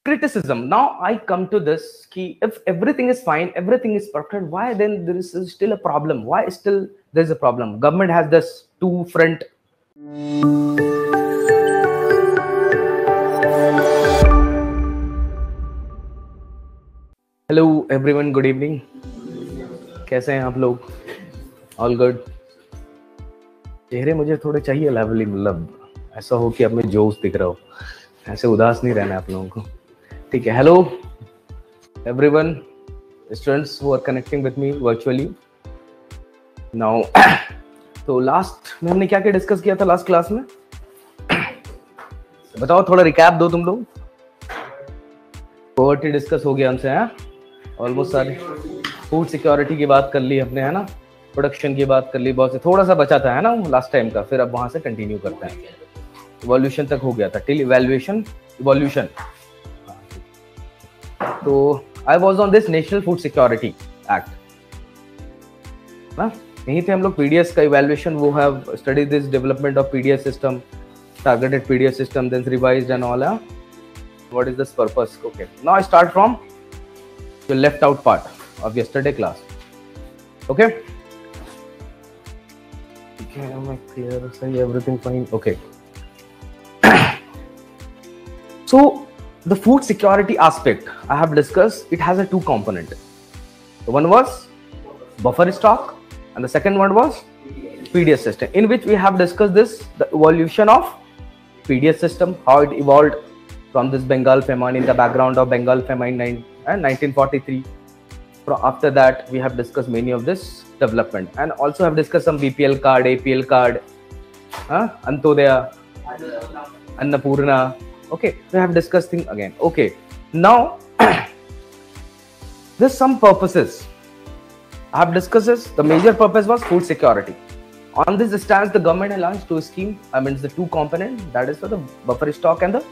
criticism. Now I come to this key. If everything is fine, everything is perfect, why then there is still a problem? Why still there's a problem? Government has this two front. Hello everyone, good evening. कैसे हैं आप लोग? All good. चेहरे मुझे थोड़े चाहिए लेवली, मतलब ऐसा हो कि अब मैं जोश दिख रहा हो, ऐसे उदास नहीं रहना है आप लोगों को, ठीक है? Hello everyone, students who are connecting with me virtually now. तो लास्ट में हमने क्या क्या डिस्कस किया था लास्ट क्लास में? बताओ, थोड़ा रिकैप दो तुम लोग। पॉवर्टी डिस्कस हो गया हमसे, है ऑलमोस्ट सारी। फूड सिक्योरिटी की बात कर ली हमने, है ना? प्रोडक्शन की बात कर ली, बहुत से थोड़ा सा बचा था, है ना, लास्ट टाइम का। फिर अब वहां से कंटिन्यू करते हैं। इवोल्यूशन तक हो गया था, टिल इवैल्यूएशन इवोल्यूशन। तो I was on this national food security act ना, यहीं थे हम लोग। पीडीएस का इवैल्यूएशन, वो have studied this development of PDS system, targeted PDS system, then revised and all. What is this purpose? Okay, now I start from the left out part of yesterday class. Okay, am I clear? Say everything fine? Okay. So the food security aspect I have discussed, it has a two component. The one was buffer stock and the second one was PDS system, in which we have discussed this, the evolution of PDS system, how it evolved from this Bengal famine, in the background of Bengal famine 1943. After that, we have discussed many of this development, and also have discussed some BPL card, APL card, Antodaya, Annapurna. Okay, we have discussed things again. Okay, now there's some purposes I have discussed. This, the major purpose was food security. On this stance, the government has launched two schemes. I mean, it's the two component, that is for the buffer stock and the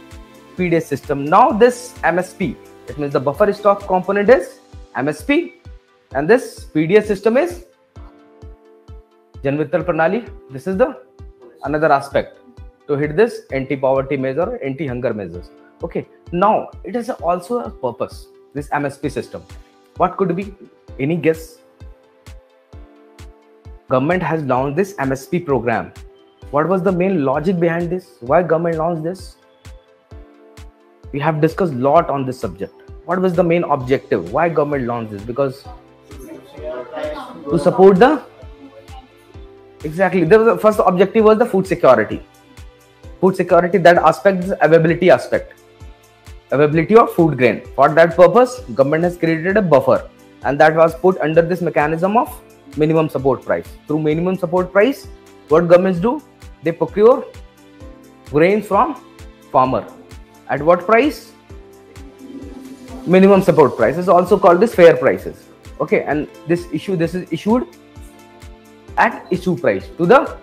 PDS system. Now this MSP, it means the buffer stock component is MSP, and this PDS system is Jan Vittal Pranali. This is the another aspect to hit this anti-poverty measure, anti-hunger measures. Okay, now it has also a purpose, this MSP system. What could be? Any guess? Government has launched this MSP program. What was the main logic behind this? Why government launched this? We have discussed a lot on this subject. What was the main objective? Why government launched this? Because to support the, exactly, the first objective was the food security. Food security, that aspect is availability aspect. Availability of food grain. For that purpose, government has created a buffer, and that was put under this mechanism of minimum support price. Through minimum support price, what governments do? They procure grains from farmer. At what price? Minimum support price is also called this fair prices. Okay, and this is issued at issue price to the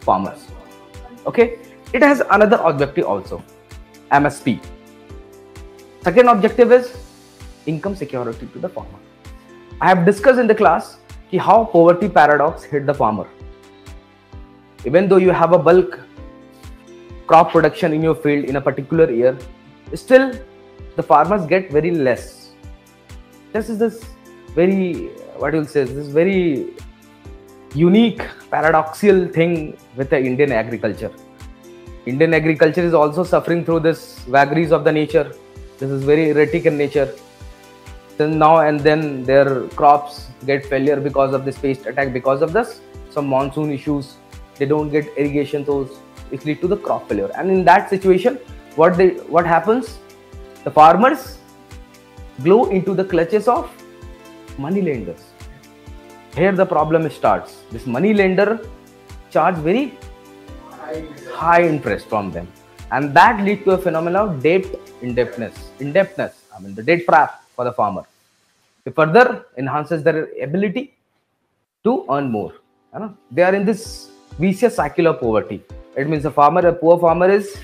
farmers. Okay, it has another objective also, MSP. Second objective is income security to the farmer. I have discussed in the class how poverty paradox hit the farmer. Even though you have a bulk crop production in your field in a particular year, still the farmers get very less. This is this very, what you'll say, this very unique paradoxical thing with the Indian agriculture. Indian agriculture is also suffering through this vagaries of the nature. This is very erratic in nature. Then now and then their crops get failure because of this pest attack, because of this some monsoon issues. They don't get irrigation, those it lead to the crop failure. And in that situation, what happens? The farmers blow into the clutches of money lenders. Here the problem starts. This money lender charge very high interest from them, and that leads to a phenomenon of indebtedness. I mean, the debt trap for the farmer. It further enhances their ability to earn more. They are in this vicious cycle of poverty. It means a poor farmer is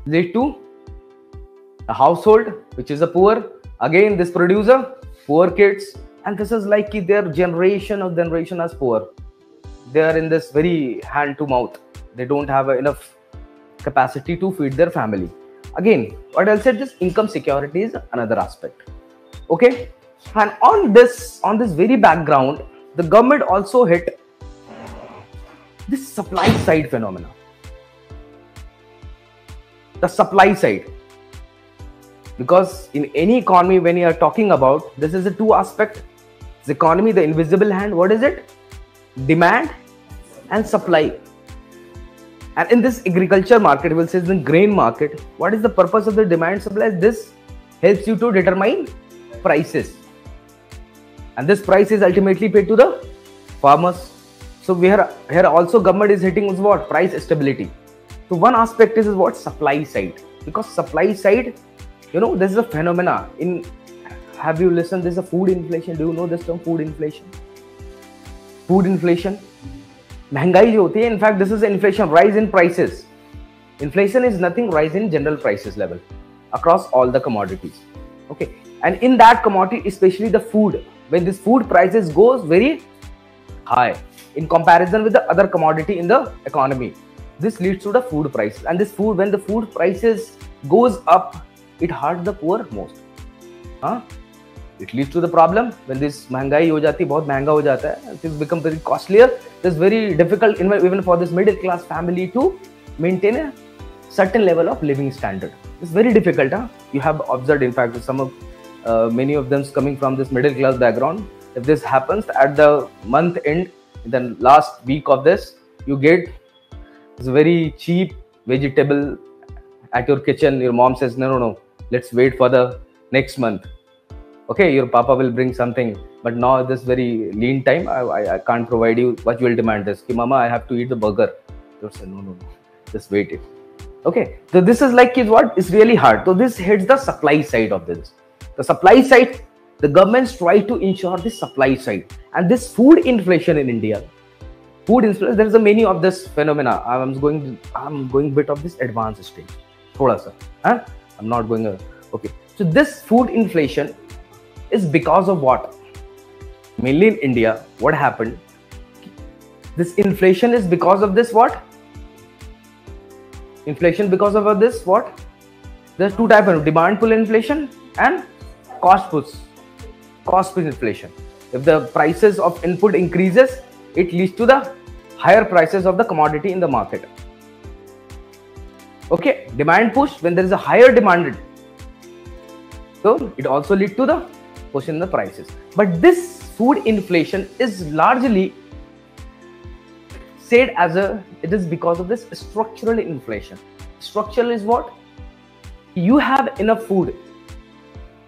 lead to a household which is a poor. Again, this producer, poor kids, and this is like their generation is poor. They are in this very hand to mouth. They don't have enough capacity to feed their family. Again, what else said, this income security is another aspect. Okay, and on this very background, the government also hit this supply side phenomena. The supply side, because in any economy, when you are talking about, this is a two aspect. The economy, the invisible hand, what is it? Demand and supply. And in this agriculture market, we'll say the grain market, what is the purpose of the demand supply? This helps you to determine prices, and this price is ultimately paid to the farmers. So here also government is hitting with what? Price stability. So one aspect is what? Supply side. Because supply side, you know, this is a phenomena in, have you listened, this is a food inflation. Do you know this term, food inflation? Food inflation, महंगाई जो होती है, in fact this is inflation, rise in prices. Inflation is nothing, rise in general prices level across all the commodities. Okay, and in that commodity, especially the food, when this food prices goes very high in comparison with the other commodity in the economy, this leads to the food prices. And this food, when the food prices goes up, it hurts the poor most. It leads to the problem when this महंगाई हो जाती है, बहुत महंगा हो जाता है, it has become very costlier. It's very difficult even for this middle class family to maintain a certain level of living standard. It's very difficult. You have observed, in fact, some of many of them coming from this middle class background. If this happens at the month end, the last week of this, you get this very cheap vegetable at your kitchen. Your mom says, no, let's wait for the next month. Okay, your papa will bring something, but now this very lean time, I can't provide you. What you will demand is, ki mama, I have to eat the burger. You say, no, just wait it. Okay, so this is like, is what is really hard. So this hits the supply side of this. The supply side, the governments try to ensure the supply side. And this food inflation in India, food inflation, there is a many of this phenomena. I'm going bit of this advanced stage. Thoda sa. I'm not going, okay. So this food inflation is because of what? Mainly in India, what happened? This inflation is because of this what? Inflation because of this what? There's two types of demand pull inflation and cost push inflation. If the prices of input increases, it leads to the higher prices of the commodity in the market. Okay, demand push, when there is a higher demand, so it also leads to the push in the prices. But this food inflation is largely said as it is because of this structural inflation. Structural is what? You have enough food,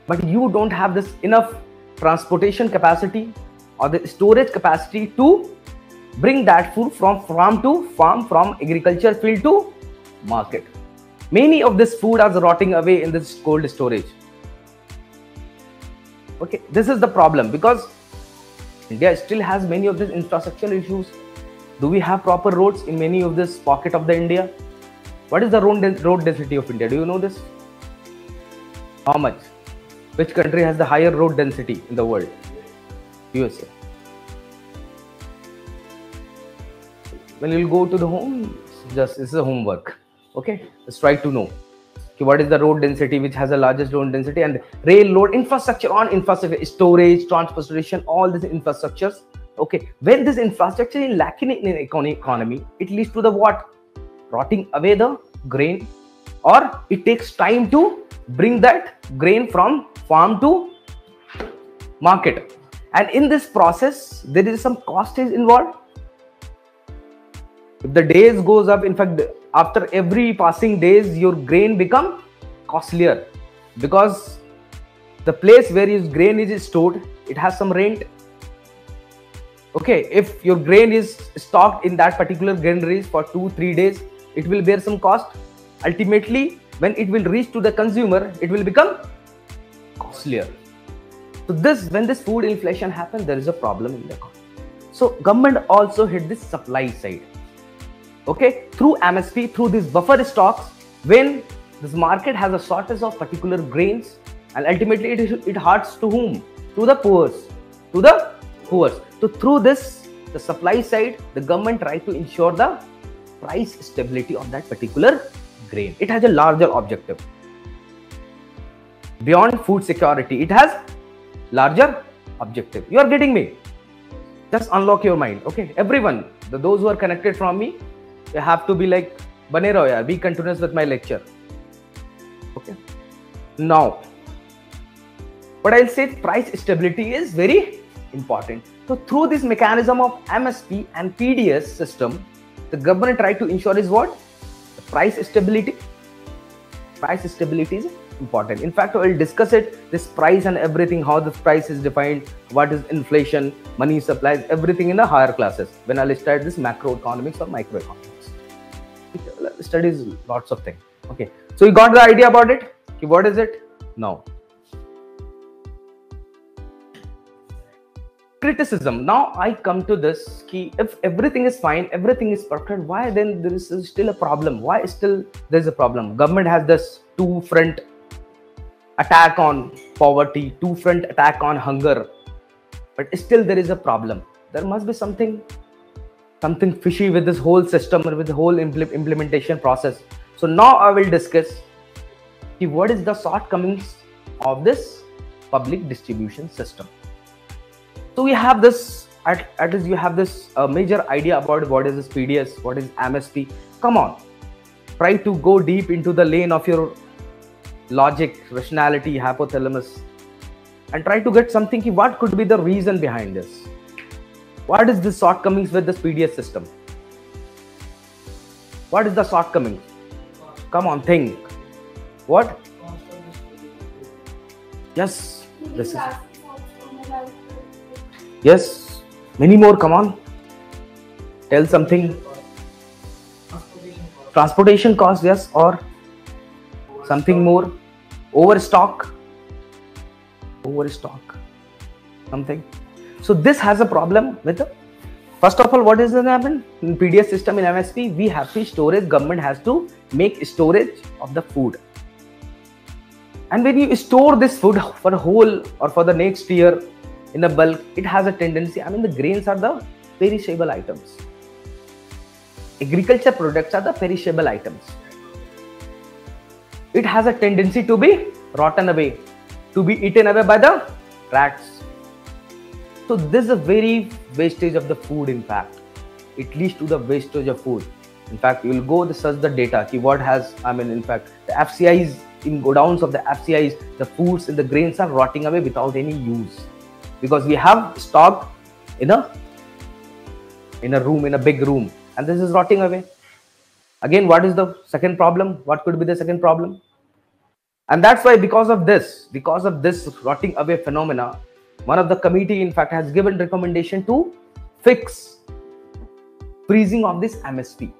but you don't have this enough transportation capacity or the storage capacity to bring that food from farm to farm, from agriculture field to market. Many of this food are rotting away in this cold storage. Okay, this is the problem, because India still has many of these infrastructural issues. Do we have proper roads in many of this pocket of the India? What is the road density of India? Do you know this? How much? Which country has the higher road density in the world? USA. When you go to the home, this is a homework. Okay, just try to know what is the road density which has the largest road density, and rail load infrastructure, on infrastructure, storage, transportation, all these infrastructures. Okay, when this infrastructure is lacking in an economy, it leads to the what? Rotting away the grain, or it takes time to bring that grain from farm to market. And in this process, there is some cost is involved. If the days goes up, in fact, after every passing days, your grain become costlier, because the place where your grain is stored, it has some rent. Okay, if your grain is stocked in that particular granaries for 2-3 days, it will bear some cost. Ultimately, when it will reach to the consumer, it will become costlier. So when this food inflation happens, there is a problem in the economy. So government also hit this supply side. Okay, through MSP, through these buffer stocks, when this market has a shortage of particular grains, and ultimately it hurts to whom? To the poor. To the poor. So through this, the supply side, the government try to ensure the price stability of that particular grain. It has a larger objective. Beyond food security, it has larger objective. You are getting me? Just unlock your mind. Okay, everyone, those who are connected from me, you have to be like, bane raho yaar, be continuous with my lecture. Okay. Now, what I'll say, price stability is very important. So through this mechanism of MSP and PDS system, the government tried to ensure is what? The price stability. Price stability is important. In fact, I will discuss it, this price and everything, how this price is defined, what is inflation, money supplies, everything in the higher classes when I'll start this macroeconomics or microeconomics. Studies lots of things. Okay, so you got the idea about it? Okay, what is it? Now, criticism. Now I come to this key. If everything is fine, everything is perfect, why then there is still a problem? Why still there is a problem? Government has this two-front attack on poverty, two-front attack on hunger, but still there is a problem. There must be something fishy with this whole system or with the whole implementation process. So now I will discuss what is the shortcomings of this public distribution system. So we have this, at least you have this major idea about what is this PDS, what is MSP. Come on, try to go deep into the lane of your logic, rationality, hypothalamus, and try to get something. What could be the reason behind this? What is the shortcomings with this PDS system? What is the shortcomings? Come on, think. What? Yes, this is. Yes, many more. Come on, tell something. Transportation cost, yes, or something more. Overstock, something. So this has a problem with the, first of all, what is going to happen in PDS system in MSP? We have to storage. Government has to make storage of the food, and when you store this food for a whole or for the next year in a bulk, it has a tendency. I mean, the grains are the perishable items. Agriculture products are the perishable items. It has a tendency to be rotten away, to be eaten away by the rats. So this is a very wastage of the food. In fact, it leads to the wastage of food. In fact, you will go to search the data. What has, I mean, in fact, the FCIs, in godowns of the FCIs, the foods and the grains are rotting away without any use, because we have stock in a room, in a big room, and this is rotting away. Again, what is the second problem? What could be the second problem? And that's why, because of this rotting away phenomena, one of the committee, in fact, has given recommendation to fix freezing of this MSP.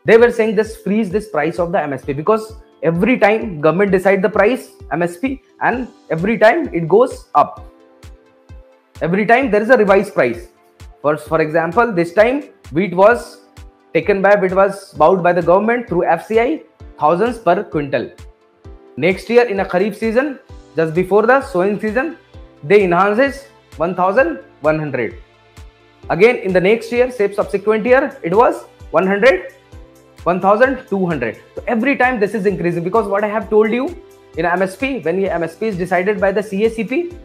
They were saying this, freeze this price of the MSP, because every time government decide the price MSP, and every time it goes up. Every time there is a revised price. For example, this time wheat was bought by the government through FCI, thousands per quintal. Next year in a Kharif season, just before the sowing season, they enhances 1,100. Again in the next year, say subsequent year, it was 100, 1,200. So every time this is increasing, because what I have told you in MSP, when the MSP is decided by the CACP,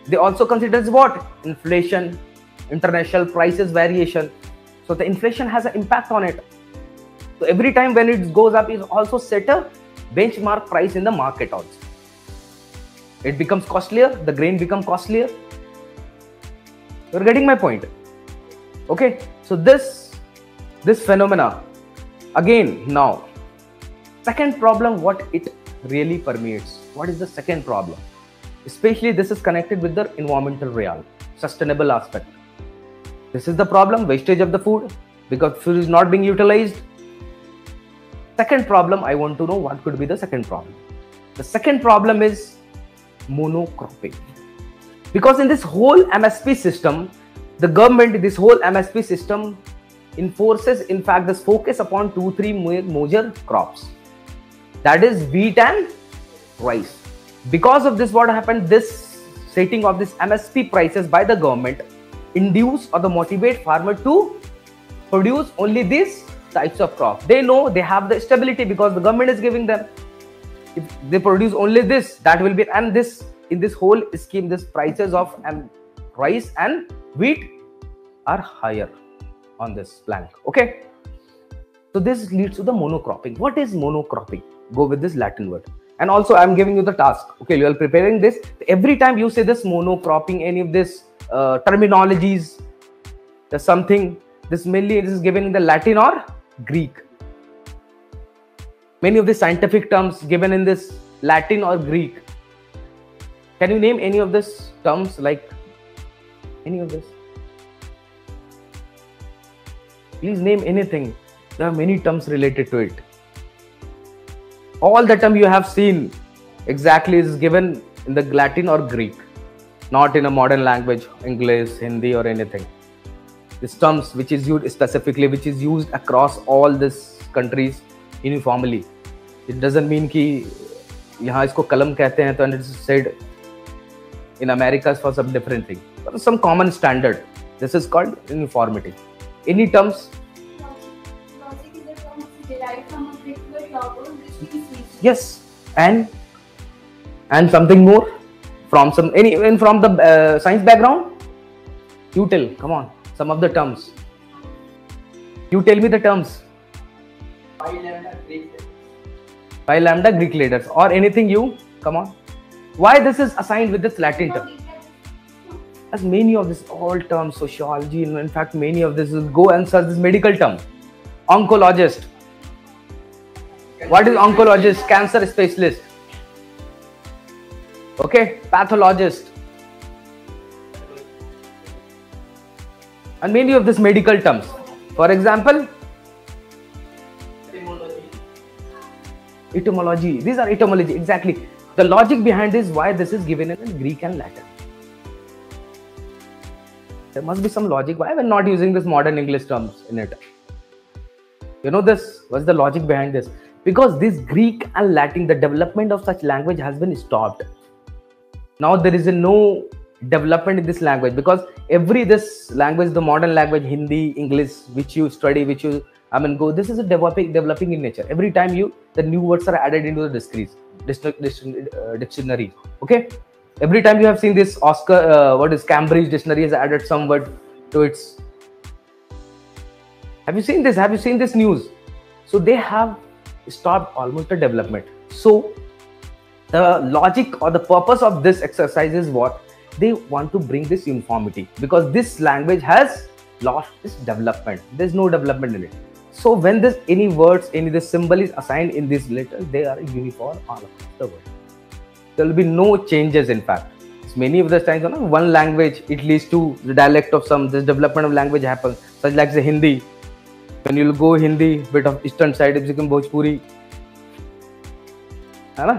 they also considers what? Inflation, international prices variation. So the inflation has an impact on it. So every time when it goes up, it also set a benchmark price in the market also. It becomes costlier, the grain becomes costlier. You're getting my point? Okay, so this phenomena, again, now, second problem, what it really permeates. What is the second problem? Especially this is connected with the environmental realm, sustainable aspect. This is the problem, wastage of the food, because food is not being utilized. Second problem, I want to know what could be the second problem. The second problem is monocropping. Because in this whole MSP system, the government, this whole MSP system enforces, in fact, this focus upon 2-3 major crops. That is wheat and rice. Because of this, what happened, this setting of this MSP prices by the government induce or the motivate farmer to produce only these types of crop. They know they have the stability because the government is giving them. If they produce only this, that will be, and this in this whole scheme, this prices of rice and wheat are higher on this plank. Okay, so this leads to the monocropping. What is monocropping? Go with this Latin word. And also I'm giving you the task. Okay, you are preparing this. Every time you say this monocropping, any of this terminologies, there's something, this mainly it is given in the Latin or Greek. Many of the scientific terms given in this Latin or Greek. Can you name any of these terms, like any of this? Please name anything. There are many terms related to it. All the term you have seen exactly is given in the Latin or Greek, not in a modern language, English, Hindi or anything. These terms which is used specifically, which is used across all these countries uniformly. It doesn't mean कि यहाँ इसको कलम कहते हैं तो and it's said in America for some different thing. But some common standard. This is called uniformity. Any terms? Logic is a term which is derived from a Greek word logos, which means Yes, and something more from some from the science background. You tell. Come on, some of the terms. You tell me the terms. Pi lambda Greek letters or anything. You come on. Why this is assigned with this Latin term? As many of this all terms, sociology, in fact many of this is go and search this medical term. Oncologist. What is oncologist? Cancer specialist. Okay, pathologist. And many of these medical terms. For example, etymology. These are etymology, exactly. The logic behind this, why this is given in Greek and Latin. There must be some logic. Why we're not using this modern English terms in it? You know this? What's the logic behind this? Because this Greek and Latin, the development of such language has been stopped. Now there is no development in this language because this language, the modern language, Hindi, English, which you study, which you go. This is a developing in nature. Every time the new words are added into the dictionary. Okay. Every time you have seen this Cambridge dictionary has added some word to its. Have you seen this? Have you seen this news? So they have stopped almost the development. So the logic or the purpose of this exercise is what? They want to bring this uniformity because this language has lost its development. There's no development in it. So when any words, this symbol is assigned in these letters, they are uniform all across the world. There will be no changes. In fact, many of the times, one language, it leads to the dialect of this development of language happens, such like the Hindi. When you go Hindi, bit of eastern side, it becomes Bhojpuri.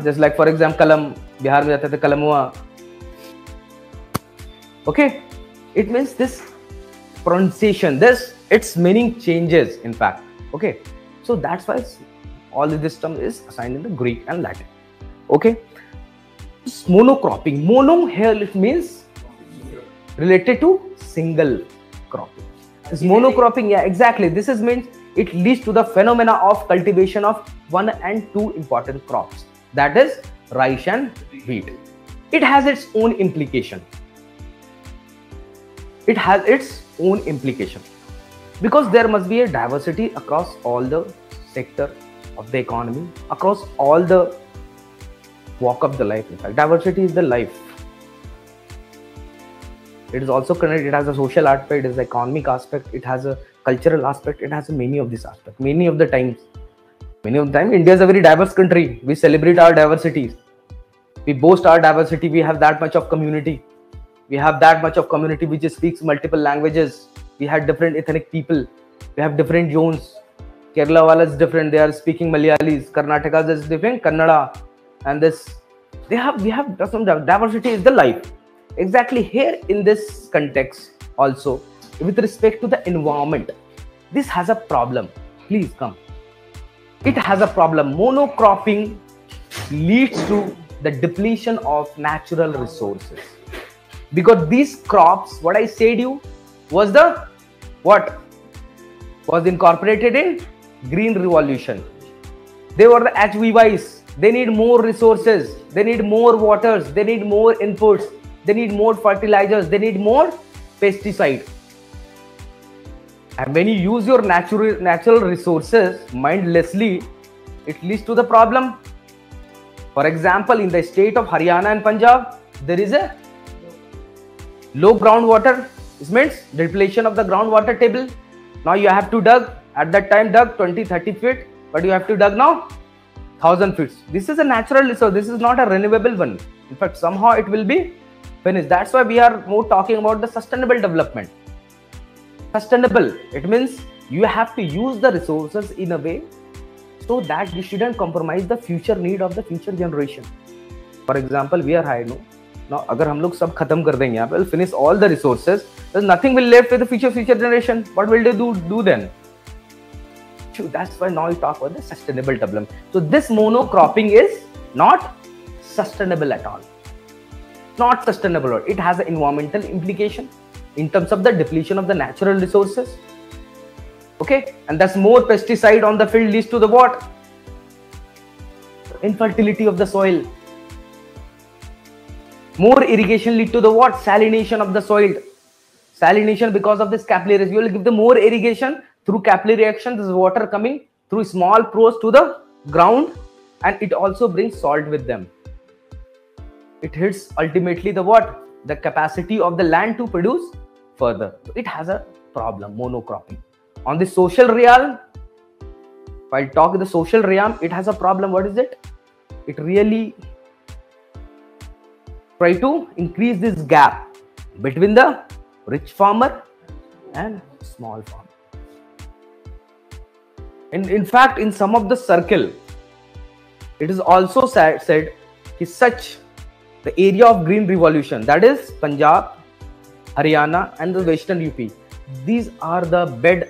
Just like for example, Kalam, Bihar mein jate the Kalamua. Okay, it means this pronunciation, its meaning changes. In fact, okay, so that's why all of this term is assigned in the Greek and Latin. Okay. Monocropping. Mono here it means related to single cropping. This monocropping, yeah, exactly. This means it leads to the phenomena of cultivation of one and two important crops. That is rice and wheat. It has its own implication. It has its own implication because there must be a diversity across all the sector of the economy, across all the walk of the life. In fact, diversity is the life. It is also connected. It has a social aspect, it has an economic aspect, it has a cultural aspect, it has many of these aspects. Many of the time, India is a very diverse country. We celebrate our diversities. We boast our diversity. We have that much of community. We have that much of community which speaks multiple languages. We have different ethnic people. We have different zones. Kerala wala is different. They are speaking Malayalis. Karnataka is different. Kannada. And we have some diversity is the life. Exactly here in this context also, with respect to the environment, this has a problem. Please come. It has a problem. Monocropping leads to the depletion of natural resources. Because these crops, what I said you, was was incorporated in green revolution. They were the HVYs. They need more resources. They need more waters. They need more inputs. They need more fertilizers. They need more pesticide. And when you use your natural resources mindlessly, it leads to the problem. For example, in the state of Haryana and Punjab, there is a low groundwater. This means depletion of the groundwater table. Now you have to dug. At that time, dug 20-30 feet, but you have to dug now 1000 feet. This is a natural resource. This is not a renewable one. In fact, somehow it will be finished. That's why we are more talking about the sustainable development. Sustainable, it means you have to use the resources in a way so that you shouldn't compromise the future need of the future generation. For example, we are high, no? Now, अगर हम लोग सब खत्म कर देंगे यहाँ पे, we'll finish all the resources, there's nothing will left with the future generation. What will they do then? That's why now we talk about the sustainable development. So this monocropping is not sustainable at all. Not sustainable. It has an environmental implication in terms of the depletion of the natural resources. Okay, and thus more pesticide on the field leads to the what? Infertility of the soil. More irrigation lead to the what? Salination of the soil. Salination because of this capillary. You will give the more irrigation through capillary action. This is water coming through small pores to the ground, and it also brings salt with them. It hits ultimately the what? The capacity of the land to produce further. It has a problem, monocropping. On the social realm, if I talk the social realm, it has a problem. What is it? It really try to increase this gap between the rich farmer and small farmer. And in fact, in some of the circle, it is also said that such the area of green revolution, that is Punjab, Haryana and the western UP, these are the bed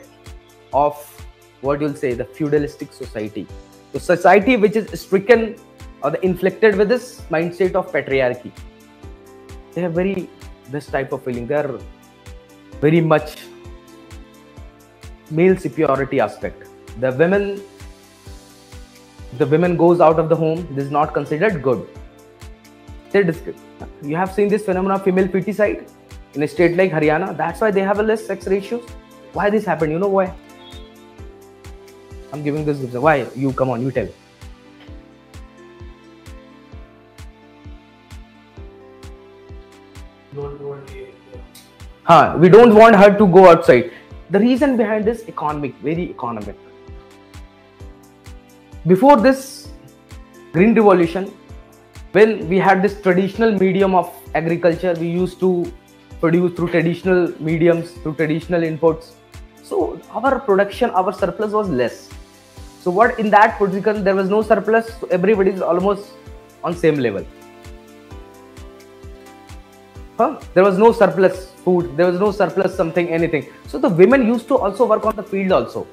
of what you'll say the feudalistic society. The society which is stricken or inflicted with this mindset of patriarchy. They have this type of feeling. They are very much male superiority aspect. The women goes out of the home. This is not considered good. You have seen this phenomenon of female feticide in a state like Haryana. That's why they have a less sex ratios. Why this happened? You know why? I'm giving this. Why? You come on, you tell. We don't want her to go outside. The reason behind this economic, very economic. Before this green revolution, when we had this traditional medium of agriculture, we used to produce through traditional mediums, through traditional inputs. So our production, our surplus was less. So what in that position, there was no surplus. So everybody is almost on same level. There was no surplus food. There was no surplus something, anything. So the women used to also work on the field also.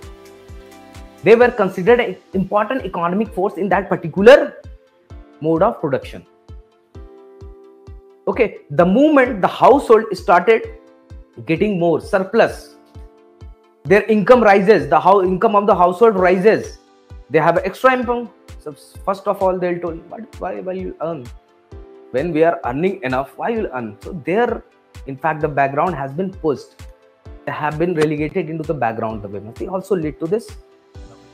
They were considered an important economic force in that particular mode of production. Okay, the moment the household started getting more surplus, their income rises, the income of the household rises. They have extra income. So first of all, they'll tell, why will you earn? When we are earning enough, why will you earn? So there, in fact, the background has been pushed. They have been relegated into the background. The women. They also lead to this.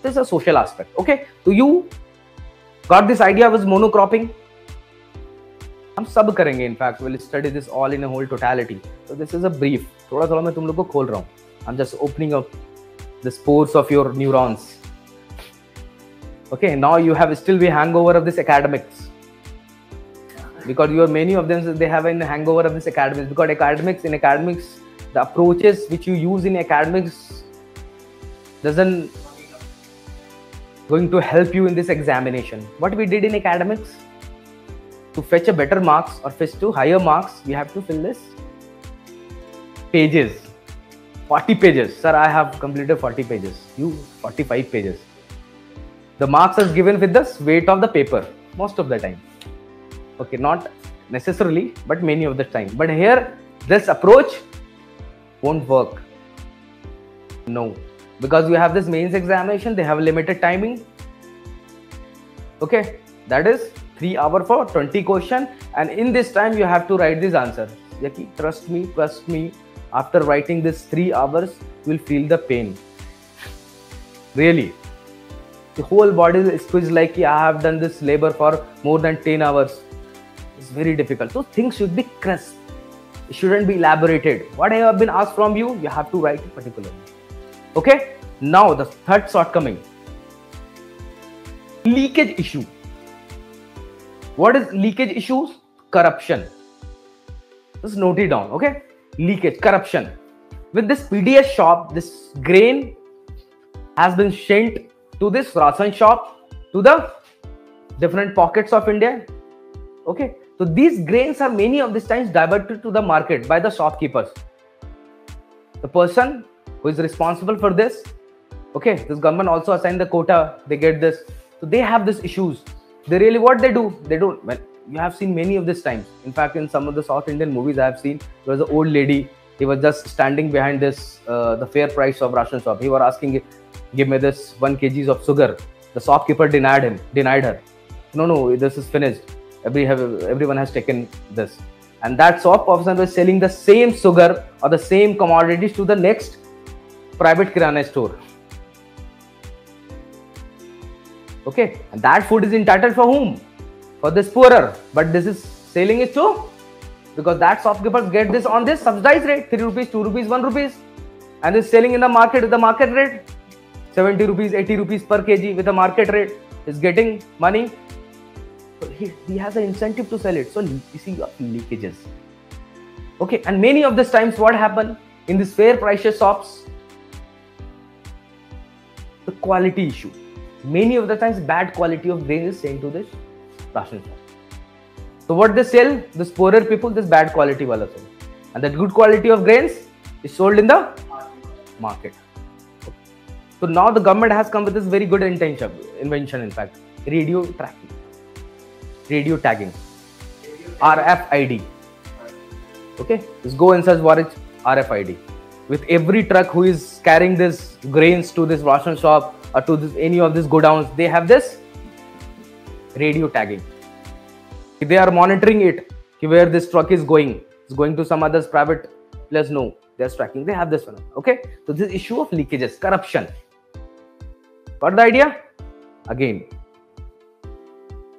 This is a social aspect. Okay, so you got this idea was monocropping. हम सब करेंगे. In fact, we'll study this all in a whole totality. So this is a brief. थोड़ा मैं तुम लोग को खोल रहा हूँ. I'm just opening up the spores of your neurons. Okay, now you have still the hangover of this academics. Because many of them, they have a hangover of this academics. Because in academics, the approaches which you use in academics doesn't going to help you in this examination. What we did in academics, to fetch a better marks or fetch to higher marks, we have to fill this pages, 40 pages. Sir, I have completed 40 pages. You 45 pages. The marks are given with the weight of the paper most of the time. Okay, not necessarily, but many of the time. But here, this approach won't work. No. because you have this mains examination, they have a limited timing. Okay, that is 3 hours for 20 question, and in this time you have to write these answers. Trust me, after writing this 3 hours, you will feel the pain. Really, the whole body is squeezed like I have done this labor for more than 10 hours. It's very difficult. So things should be crisp. It shouldn't be elaborated. What I have been asked from you, you have to write it particularly. Okay, now the third shortcoming. Leakage issue. What is leakage issues? Corruption. Just note it down. Okay, leakage, corruption. With this PDS shop, this grain has been sent to this ration shop, to the different pockets of India. Okay, so these grains are many of these times diverted to the market by the shopkeepers. The person who is responsible for this, okay, this government also assigned the quota, they get this. So they have these issues. They really, what they do, they don't, well, you have seen many of these times. In fact, in some of the South Indian movies I have seen, there was an old lady, he was just standing behind this, the fair price of ration shop. He was asking, give me this 1 kg of sugar. The shopkeeper denied her. No, this is finished. Everyone has taken this. And that shop person was selling the same sugar or the same commodities to the next private kirana store. Okay, and that food is entitled for whom? For this poorer. But this is selling it to, because that shopkeepers get this on this subsidized rate, 3 rupees, 2 rupees, 1 rupees, and is selling in the market with the market rate, 70 rupees, 80 rupees per kg with the market rate, is getting money. So he has an incentive to sell it. So you see your leakages. Okay, and many of these times what happen in these fair prices shops, the quality issue. Many of the times bad quality of grain is sent to this ration shop. So what they sell, this poorer people, this bad quality wala sell. And that good quality of grains is sold in the market. Okay. So now the government has come with this very good invention in fact, radio tracking, radio tagging, RFID. Okay, just go and search what is RFID. With every truck who is carrying this grains to this ration shop or to this, any of these godowns, they have this radio tagging. They are monitoring it, where this truck is going. It's going to some other private place. No, they are tracking. They have this one. Okay, so this issue of leakages, corruption. Got the idea? Again,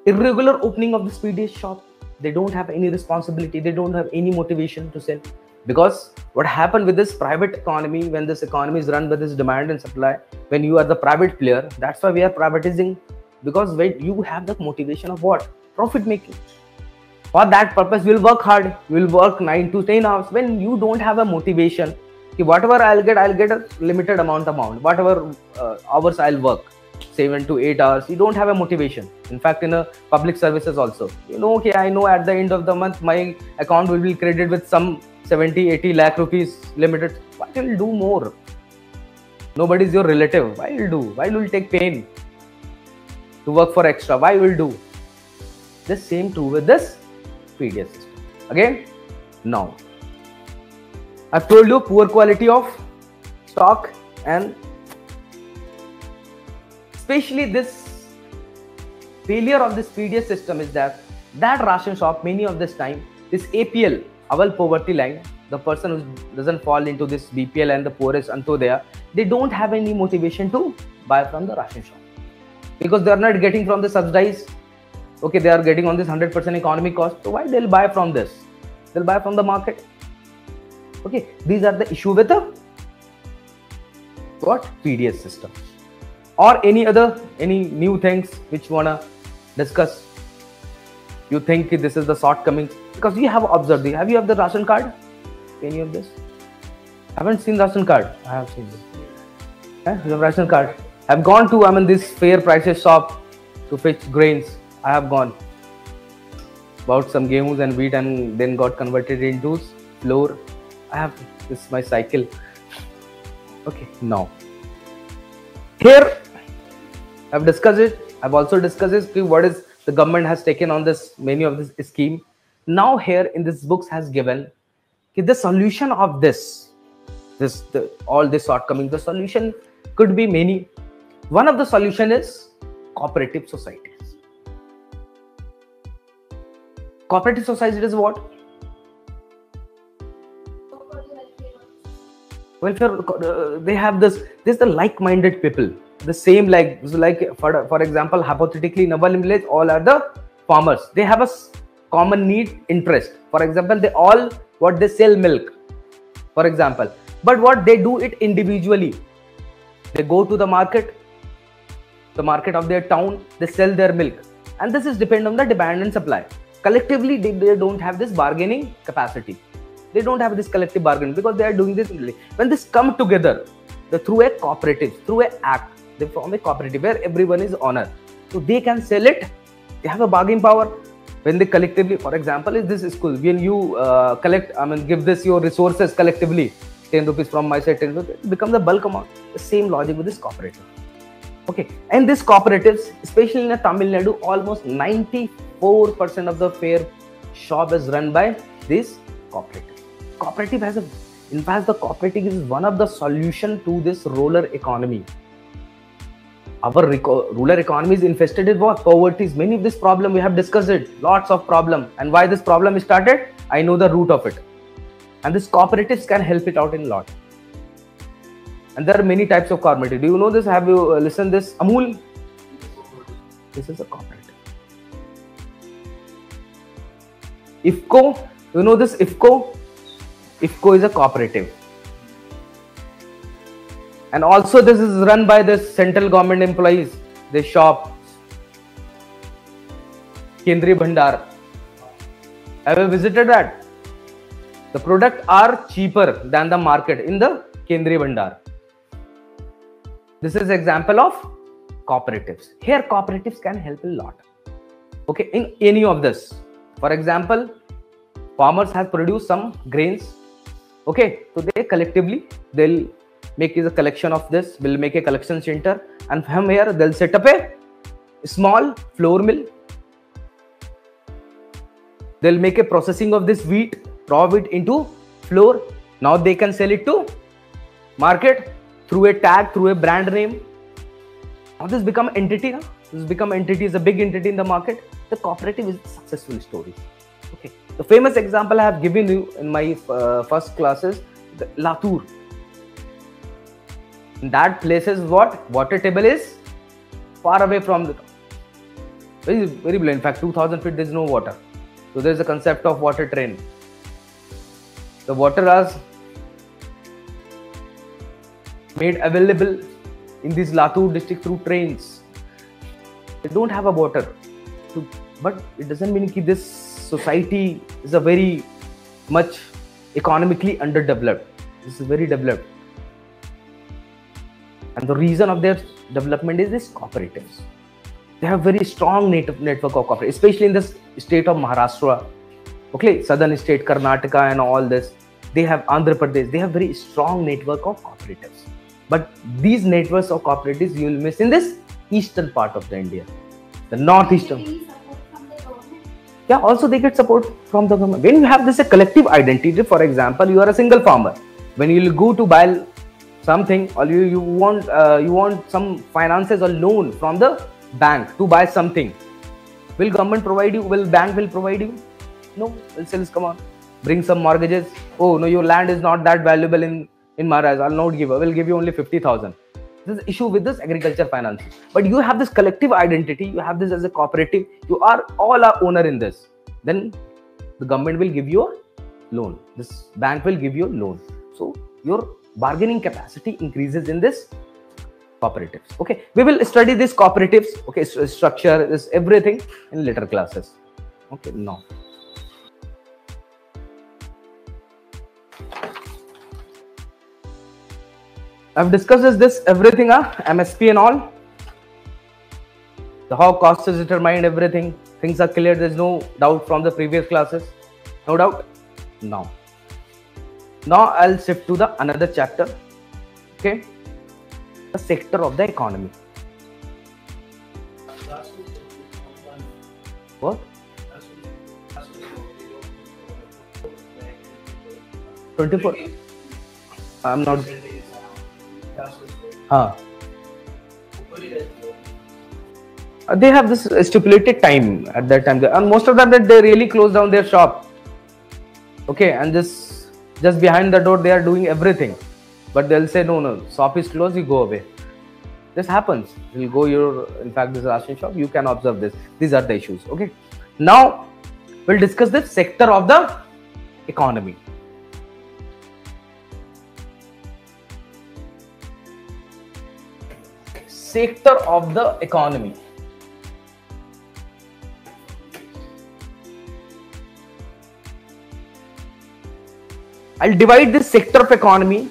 irregular opening of the PDS shop. They don't have any responsibility. They don't have any motivation to sell. Because what happened with this private economy, when this economy is run by this demand and supply, when you are the private player, that's why we are privatizing. Because when you have the motivation of what? Profit making. For that purpose, we'll work hard. We'll work 9 to 10 hours. When you don't have a motivation, whatever I'll get a limited amount. Whatever hours I'll work, 7 to 8 hours, you don't have a motivation. In fact, in a public services also, okay, I know at the end of the month, my account will be credited with some 70-80 lakh rupees limited. Why will you do more? Nobody is your relative. Why will you do? Why will you take pain to work for extra? Why will you do? The same true with this PDS system. Again, now, I've told you poor quality of stock, and especially this failure of this PDS system is that ration shop, many of this time, this APL, our poverty line, the person who doesn't fall into this BPL and the poorest Antodaya, they don't have any motivation to buy from the ration shop because they are not getting from the subsidized. Okay, they are getting on this 100% economic cost. So why they'll buy from this? They'll buy from the market. Okay, these are the issue with the what PDS system, or any new things which you wanna discuss. You think this is the shortcomings because you have observed. Have you the ration card? Any of this? Haven't seen ration card. I have seen this. You have ration card. I've gone to this fair prices shop to fetch grains. I have gone, bought some gehuns and wheat, and then got converted into flour. I have this my cycle. Okay, now here I've discussed it. I've also discussed this. What is the government has taken on this many of this scheme. Now here in this books has given the solution of all this shortcoming. The solution Could be many. One of the solution is cooperative societies. Cooperative society is what? Welfare. They have this. This is the like-minded people. The same like for example, hypothetically in our village, all are the farmers. They have a common need, interest. For example, they sell milk. For example, but what they do it individually. They go to the market of their town. They sell their milk, and this is depend on the demand and supply. Collectively, they don't have this bargaining capacity. They don't have this collective bargaining because they are doing this individually. When this come together, through a cooperative, through an act, they form a cooperative where everyone is honored. So they can sell it. They have a bargaining power. When they collectively, for example, is this school, when you give this your resources collectively, 10 rupees from my side, 10 rupees, it becomes a bulk amount. The same logic with this cooperative. Okay, and these cooperatives, especially in Tamil Nadu, almost 94% of the fair shop is run by this cooperative. Cooperative has in fact, the cooperative is one of the solution to this rural economy. Our rural economy is infested with what? Poverty. Many of this problem we have discussed it. Lots of problem. And why this problem started? I know the root of it. And these cooperatives can help it out in a lot. And there are many types of cooperative. Do you know this? Have you listened this? Amul? This is a cooperative. IFCO. You know this IFCO? IFCO is a cooperative. And also this is run by the central government employees. They shop. Kendriya Bhandar. Have you visited that? The products are cheaper than the market in the Kendriya Bhandar. This is example of cooperatives. Here cooperatives can help a lot. Okay, in any of this. For example, farmers have produced some grains. Okay, so they collectively, they'll make a collection of this, will make a collection center, and from here they'll set up a small flour mill. They'll make a processing of this wheat, raw wheat into flour. Now they can sell it to market through a tag, through a brand name. Now this become entity. This become entity, is a big entity in the market. The cooperative is a successful story. Okay, the famous example I have given you in my first classes, the Latur. In that place is what? Water table is far away from the top. Very, very below. In fact, 2000 feet there is no water. So there is a concept of water train. The water is made available in this Latur district through trains. They don't have a water. But it doesn't mean that this society is a very much economically underdeveloped. This is very developed. And the reason of their development is this cooperatives. They have very strong network of cooperatives, especially in this state of Maharashtra. Okay, southern state, Karnataka and all this. They have Andhra Pradesh. They have very strong network of cooperatives. But these networks of cooperatives you will miss in this eastern part of the India. The northeastern. Yeah, also they get support from the government. When you have this a collective identity, for example, you are a single farmer. When you will go to buy something, or you want some finances or loan from the bank to buy something, will government provide you? Will bank will provide you? No. Will sales come on, bring some mortgages. Oh no, your land is not that valuable in Maharashtra. I'll not give. I will give you only 50,000. This is issue with this agriculture finance. But you have this collective identity. You have this as a cooperative. You are all are owner in this. Then the government will give you a loan. This bank will give you a loan. So your bargaining capacity increases in this cooperatives. Okay, we will study this cooperatives. Okay, structure, this everything in later classes. Okay, now. I've discussed this everything, MSP and all. The how cost is determined, everything. Things are clear. There's no doubt from the previous classes. No doubt. Now I'll shift to the another chapter. Okay, the sector of the economy. What? 24. I'm not. Huh. They have this stipulated time at that time, and most of them that they really close down their shop. Okay, and just behind the door they are doing everything, but they'll say no, shop is closed, you go away. This happens. You'll go in fact, this ration shop. You can observe this. These are the issues. Okay. Now we'll discuss the sector of the economy. Sector of the economy. I'll divide this sector of economy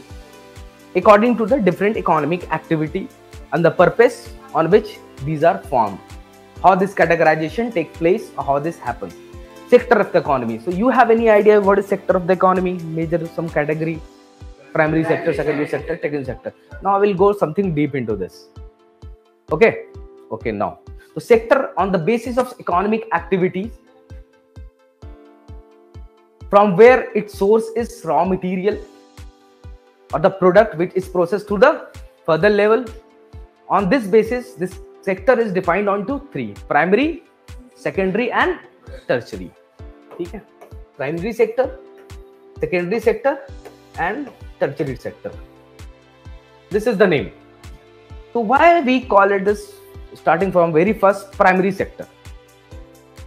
according to the different economic activity and the purpose on which these are formed. How this categorization takes place, or how this happens. Sector of the economy. So you have any idea what is sector of the economy? Major some category, primary sector, secondary sector, tertiary sector. Now I will go something deep into this. Okay. Okay. Now, so sector on the basis of economic activities, from where its source is raw material or the product which is processed to the further level. On this basis, this sector is defined onto three: primary, secondary and tertiary. Okay? Primary sector, secondary sector and tertiary sector. This is the name. So why we call it this, starting from very first, primary sector?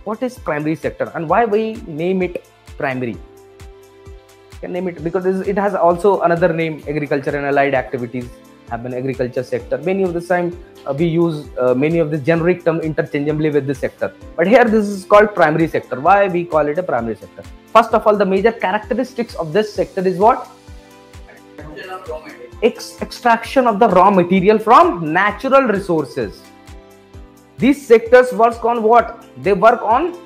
What is primary sector and why we name it primary? You can name it because it has also another name. Agriculture and allied activities happen. Agriculture sector. Many of the time we use many of the generic term interchangeably with this sector. But here this is called primary sector. Why we call it a primary sector? First of all, the major characteristics of this sector is what? Extraction of the raw material from natural resources. These sectors work on what? They work on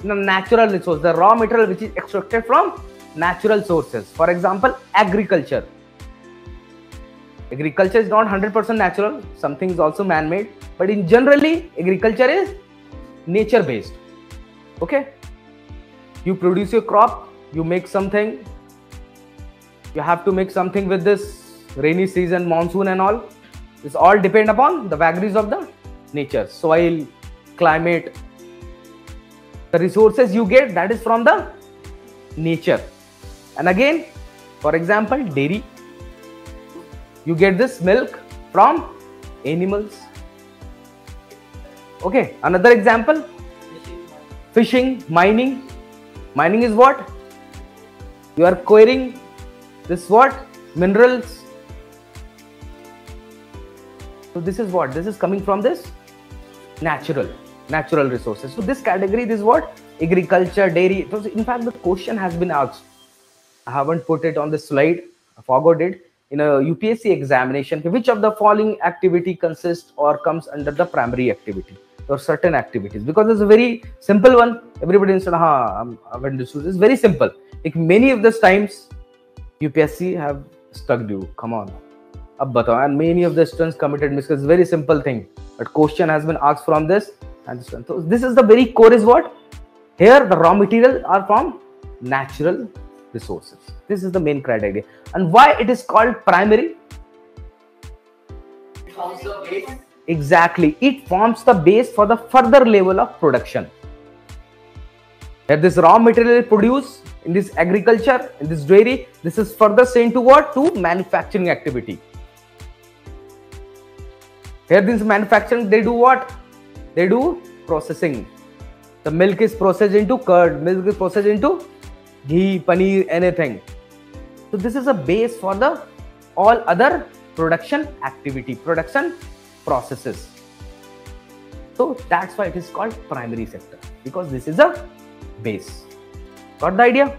the natural resource, the raw material which is extracted from natural sources. For example, agriculture. Agriculture is not 100% natural. Something is also man-made. But in generally, agriculture is nature-based. Okay? You produce your crop, you make something. You have to make something with this rainy season, monsoon and all. This all depend upon the vagaries of the nature. Soil, climate. The resources you get, that is from the nature. And again, for example, dairy. You get this milk from animals. Okay, another example, fishing, mining. Mining is what? You are quarrying this what? Minerals. So this is what? This is coming from this natural resources. So this category, this is what? Agriculture, dairy. So in fact, the question has been asked. I haven't put it on the slide. I forgot it. In a UPSC examination, which of the following activity consists or comes under the primary activity or certain activities? Because it's a very simple one. Everybody said, I've understood. It's very simple. Like many of the times, UPSC have stuck you. Come on. Ab batao. And many of the students committed mistakes. It's a very simple thing. But question has been asked from this. And so this is the very core is what? Here the raw material are from natural resources. This is the main criteria. And why it is called primary? It forms the base. Exactly. It forms the base for the further level of production. Here this raw material is produced in this agriculture, in this dairy. This is further sent to what? To manufacturing activity. Here this manufacturing, they do what? They do processing. The milk is processed into curd. Milk is processed into ghee, paneer, anything. So this is a base for the all other production activity, production processes. So that's why it is called primary sector, because this is a base. Got the idea?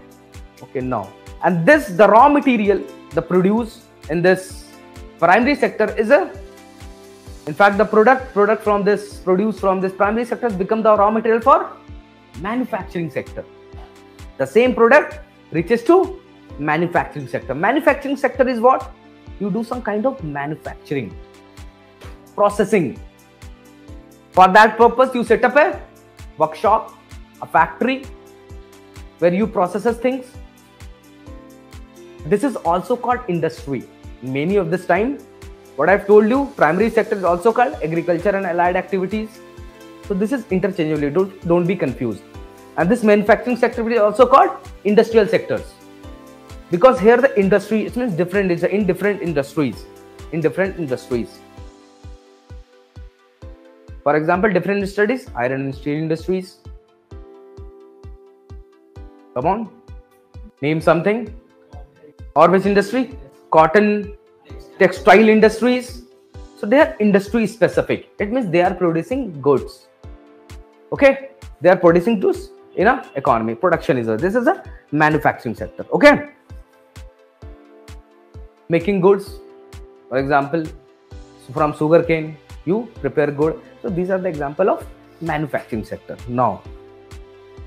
Okay, now. And this, the raw material, the produce in this primary sector is in fact, the product from this, produced from this primary sector has become the raw material for manufacturing sector. The same product reaches to manufacturing sector. Manufacturing sector is what? You do some kind of manufacturing, processing. For that purpose, you set up a workshop, a factory where you processes things. This is also called industry. Many of this time, What I've told you, primary sector is also called agriculture and allied activities. So this is interchangeably, don't be confused. And this manufacturing sector is also called industrial sectors. Because here the industry, it means different, it's in different industries. For example, different industries, iron and steel industries. Come on, name something. Or which industry? Cotton, textile industries. So they are industry specific. It means they are producing goods. Okay, they are producing goods in a economy. Production is this is a manufacturing sector. Okay, making goods. For example, from sugarcane you prepare good. So these are the example of manufacturing sector. Now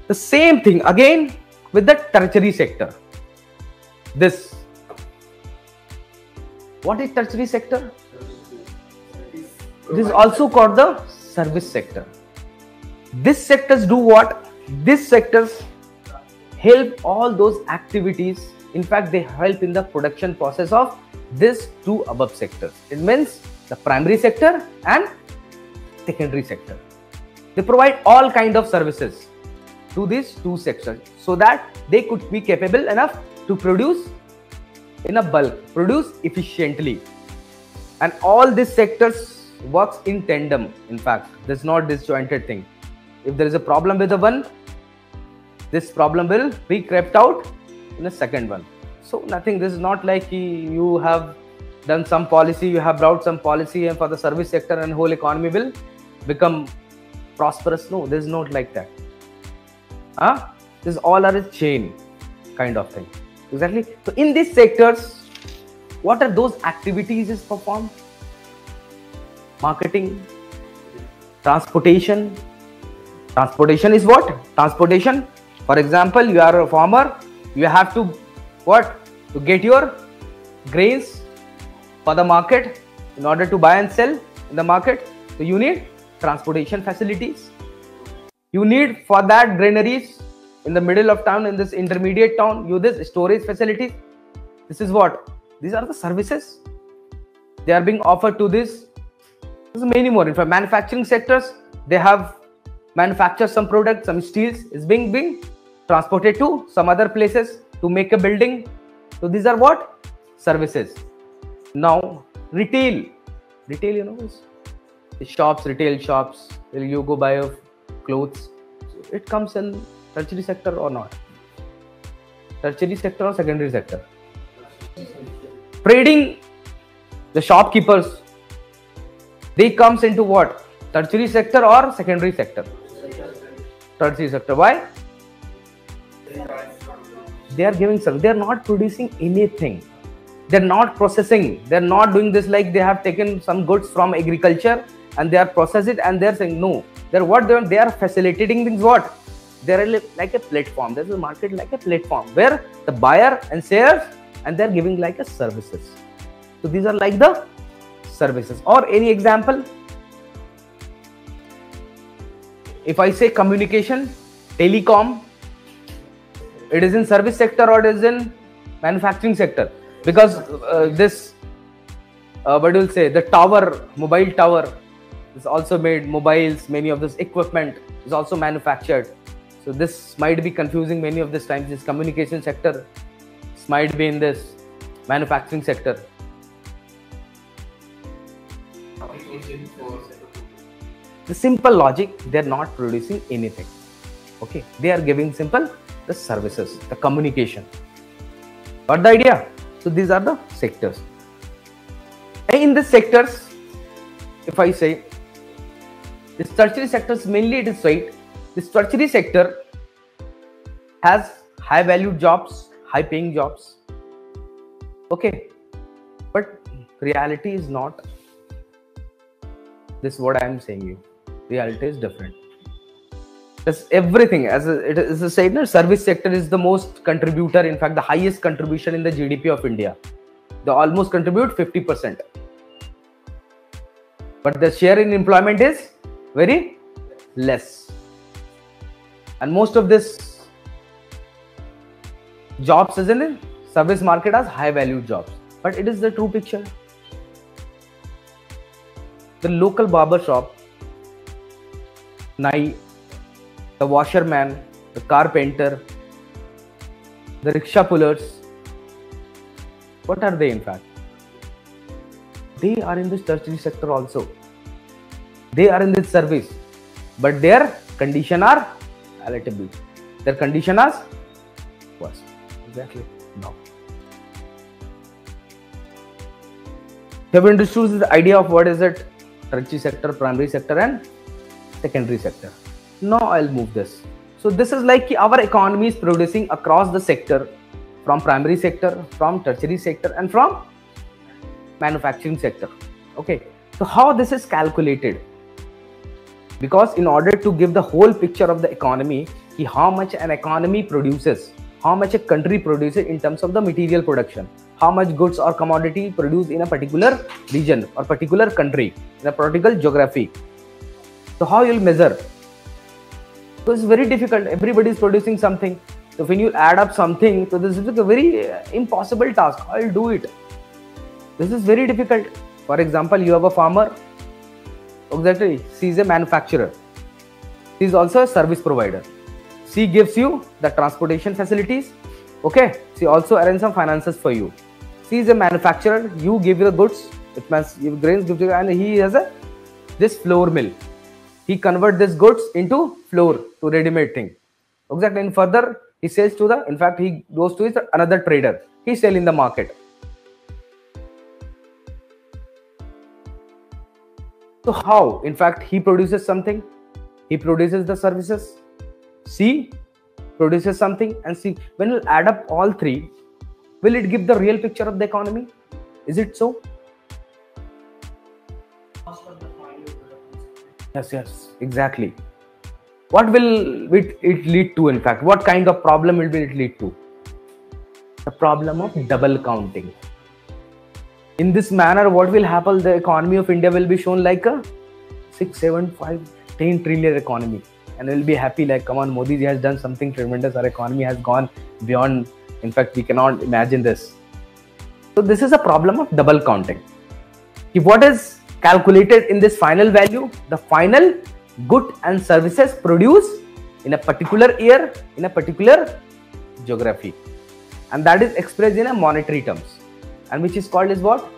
the same thing again with the tertiary sector. This, what is tertiary sector? This is also called the service sector. These sectors do what? These sectors help all those activities. In fact, they help in the production process of these two above sectors. It means the primary sector and secondary sector. They provide all kind of services to these two sectors so that they could be capable enough to produce in a bulk, produce efficiently. And all these sectors works in tandem. In fact, there's not disjointed thing. If there is a problem with the one, this problem will be crept out in the second one. So nothing, this is not like you have done some policy, you have brought some policy and for the service sector and whole economy will become prosperous. No, this is not like that. This all are a chain kind of thing. Exactly. So in these sectors, what are those activities is performed? Marketing, transportation. Transportation is what? Transportation. For example, you are a farmer, you have to what? To get your grains for the market in order to buy and sell in the market. So you need transportation facilities. You need for that granaries in the middle of town, in this intermediate town, you this storage facilities. This is what? These are the services. They are being offered to this. There's many more. In fact, manufacturing sectors, they have manufactured some products, some steels is being transported to some other places to make a building. So these are what? Services. Now retail, you know, is shops, retail shops, where you go buy of clothes. So it comes in tertiary sector or not? Tertiary sector or secondary sector? Trading, the shopkeepers, they comes into what? Tertiary sector or secondary sector? Tertiary sector. Why? They are giving service. They are not producing anything. They are not processing. They are not doing this like they have taken some goods from agriculture and they are processed it and they are saying no. They are what they are facilitating things. What? They are like a platform. There is a market like a platform where the buyer and sellers and they are giving like a services. So these are like the services. Or any example? If I say communication, telecom, it is in service sector or it is in manufacturing sector? Because this, what do you say, the tower, mobile tower is also made, mobiles, many of this equipment is also manufactured. So this might be confusing many of this times. This communication sector might be in this manufacturing sector. The simple logic, they are not producing anything. Okay, they are giving simple the services, the communication. Got the idea? So these are the sectors. And in the sectors, if I say this tertiary sectors, mainly it is right. This tertiary sector has high valued jobs, high paying jobs. Okay, but reality is not this. What I am saying you, reality is different. That's everything. As it is said, no, service sector is the most contributor. In fact, the highest contribution in the GDP of India. They almost contribute 50%. But the share in employment is very less. And most of this jobs is in the service market as high value jobs. But it is the true picture. the local barber shop, nai, the washerman, the carpenter, the rickshaw pullers, what are they in fact? They are in this tertiary sector also. They are in this service, but their condition are palatable. Their condition is worse. Exactly. No. Have you understood the idea of what is it? Tertiary sector, primary sector, and secondary sector. Now I'll move this. So this is like our economy is producing across the sector, from primary sector, from tertiary sector, and from manufacturing sector. Okay. So how this is calculated? Because in order to give the whole picture of the economy, how much an economy produces, how much a country produces in terms of the material production, how much goods or commodity produced in a particular region or particular country, in a particular geography. So how you'll measure? Because it's very difficult. Everybody is producing something. So when you add up something, so this is a very impossible task. I'll do it. This is very difficult. For example, you have a farmer. Exactly. She is a manufacturer. She is also a service provider. She gives you the transportation facilities. Okay. She also arranges some finances for you. She is a manufacturer. You give the goods. It means you grains, and he has this flour mill. He converts this goods into flour to ready-made thing. Exactly. And further, he sells to the. In fact, he goes to another trader. He sells in the market. So how? In fact, he produces something. He produces the services. C produces something, and C. When you add up all three, will it give the real picture of the economy? Is it so? Yes, exactly. What will it lead to? In fact, what kind of problem will it lead to? The problem of double counting. In this manner, what will happen? The economy of India will be shown like a 6, 7, 5, 10 trillion economy, and we'll be happy like, come on, Modi ji has done something tremendous. Our economy has gone beyond. In fact, we cannot imagine this. So this is a problem of double counting. If what is calculated in this final value, the final good and services produced in a particular year, in a particular geography, and that is expressed in a monetary terms, and which is called as what?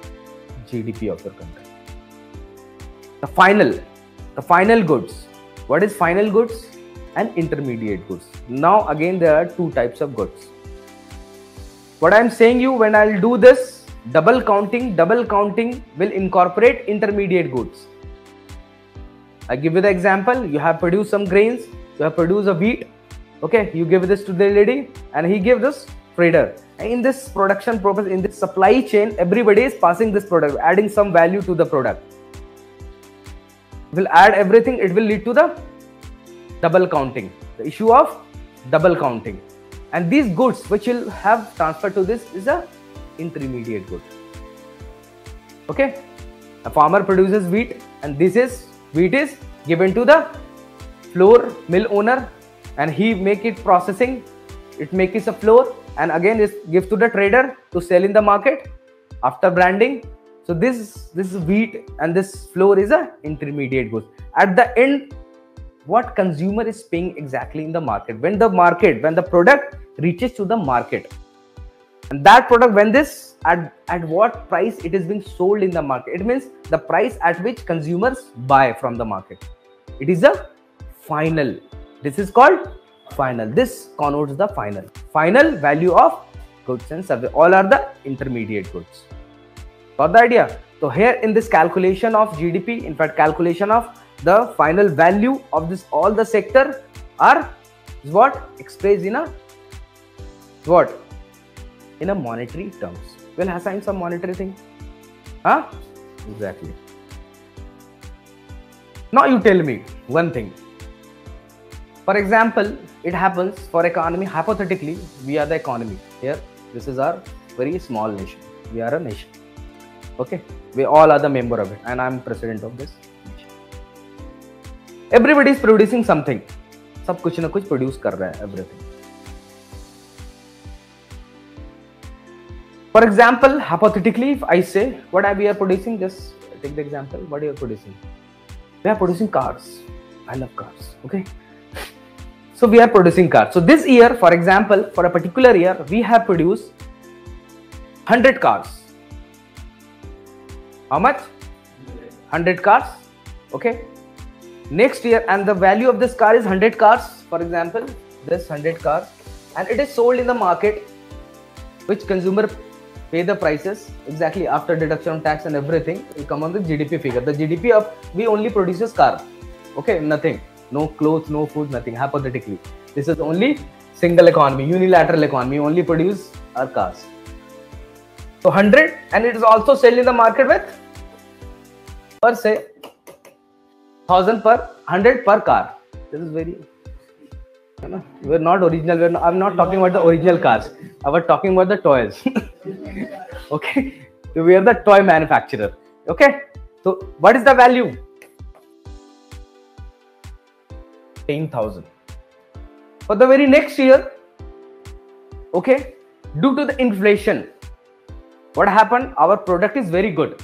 GDP of your country. The final goods. What is final goods and intermediate goods? Now again there are two types of goods. What I am saying you, when I'll do this double counting will incorporate intermediate goods. I give you the example. You have produced some grains, you have produced a wheat. Okay, you give this to the lady and he gives this trader. In this production process, in this supply chain, everybody is passing this product, adding some value to the product. Will add everything, it will lead to the double counting, the issue of double counting. And these goods which will have transferred to this is a intermediate good. Okay, a farmer produces wheat, and wheat is given to the flour mill owner, and he make it processing, it makes a flour, and again is give to the trader to sell in the market after branding. So this wheat and this flour is a intermediate good. At the end, what consumer is paying exactly in the market, when the product reaches to the market, and that product, when this at what price it is being sold in the market, it means the price at which consumers buy from the market. It is a final. This is called final. This connotes the final value of goods and services. All are the intermediate goods. Got the idea? So here in this calculation of GDP, in fact calculation of the final value of this, all the sector is what expressed in a what? In a monetary terms. We'll assign some monetary thing. Huh? Exactly. Now you tell me one thing. For example, it happens for economy, hypothetically, we are the economy. Here, this is our very small nation. We are a nation. Okay? We all are the member of it, and I am president of this nation. Everybody is producing something. सब कुछ ना कुछ produce कर रहा है, everything. For example, hypothetically, if I say what we are producing, just take the example. What are you producing? We are producing cars. I love cars. Okay. So we are producing cars. So this year, for example, for a particular year, we have produced 100 cars. How much? 100 cars. Okay. Next year, and the value of this car is 100 cars. For example, this 100 cars, and it is sold in the market, which consumer pay the prices exactly after deduction of tax and everything. We come on the GDP figure. The GDP of we only produces car. Okay, nothing, no clothes, no food, nothing. Hypothetically, this is only single economy, unilateral economy. Only produce our cars. So 100, and it is also sold in the market with per say 1000 per 100 per car. This is very. We're not original. I'm not talking about the original cars. I was talking about the toys. Okay, so we are the toy manufacturer. Okay, so what is the value? 10,000 for the very next year. Okay, due to the inflation, what happened? Our product is very good.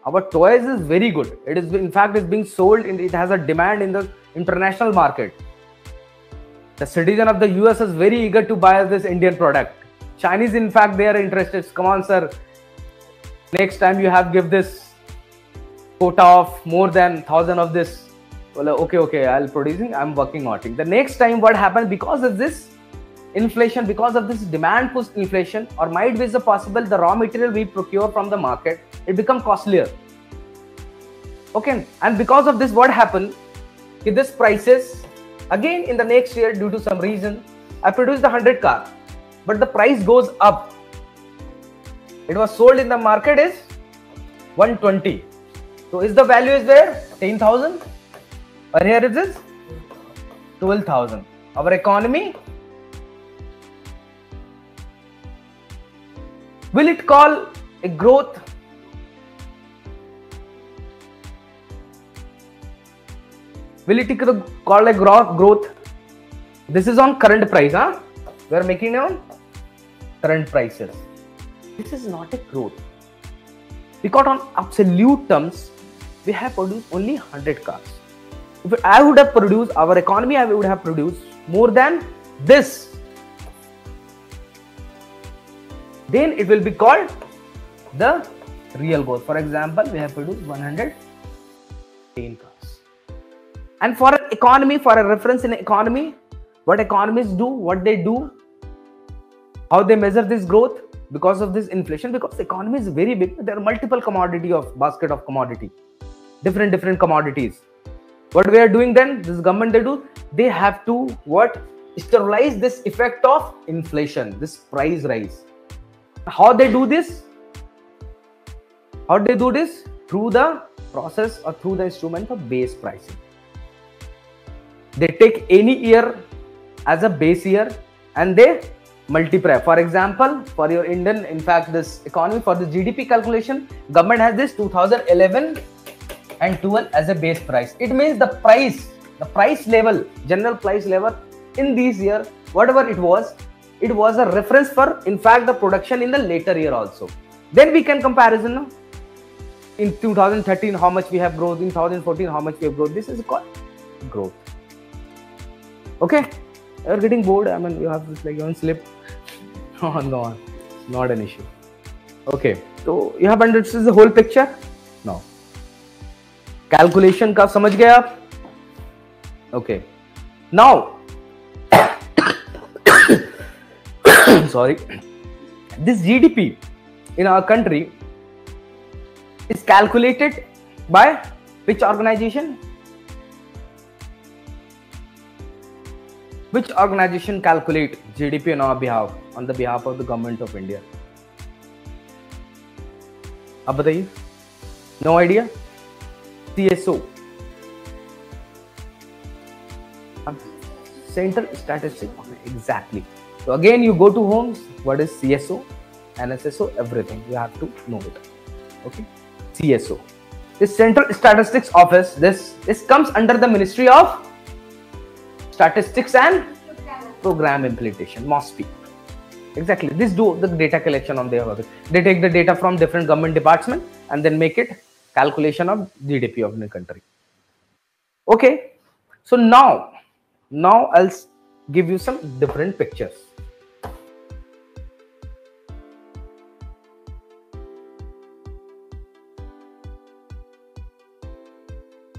Our toys is very good. It is, in fact, is being sold. It has a demand in the international market. The citizen of the US is very eager to buy this Indian product. Chinese, in fact, they are interested. Come on, sir. Next time you have give this quota of more than 1,000 of this. Well, okay, I'll producing. I'm working on it. The next time, what happens because of this inflation, because of this demand push inflation, or might be possible the raw material we procure from the market, it become costlier. Okay, and because of this, what happened? This prices. Again, in the next year, due to some reason, I produced the 100 car, but the price goes up. It was sold in the market is 120. So, is the value is where 10,000, or here it is 12,000. Our economy, will it call a growth? Will it call a growth? This is on current price, huh? We are making on current prices. This is not a growth. Because on absolute terms, we have produced only 100 cars. If I would have produced, our economy, I would have produced more than this. Then it will be called the real growth. For example, we have produced 110 cars. And for an economy, for a reference in economy, what economists do, what they do, how they measure this growth because of this inflation, because the economy is very big. There are multiple commodity of basket of commodity, different commodities. What we are doing then, this government they have to what? Sterilize this effect of inflation, this price rise. How they do this? How they do this? Through the process or through the instrument of base pricing. They take any year as a base year and they multiply. For example, for your Indian, in fact, this economy, for the GDP calculation, government has this 2011 and 12 as a base price. It means the price level, general price level in this year, whatever it was a reference for, in fact, the production in the later year also. Then we can comparison. No? In 2013, how much we have growth. In 2014, how much we have growth. This is called growth. Okay, you're getting bored. I mean, you have this like you want slip. Go on. Not an issue. Okay, so you have understood the whole picture. Now, calculation का समझ गए आप? Okay. Now, sorry. This GDP in our country is calculated by which organization? Which organization calculate GDP on our behalf, on the behalf of the government of India? अब बताइए. No idea? CSO. Central Statistics. Exactly. So again, you go to homes. What is CSO, NSSO, everything. You have to know it. Okay. CSO. This Central Statistics Office. This comes under the Ministry of Statistics and Program Implementation, MOSPI. Exactly. This do the data collection on their office. They take the data from different government departments and then make it calculation of GDP of the country. Okay, so now I'll give you some different pictures.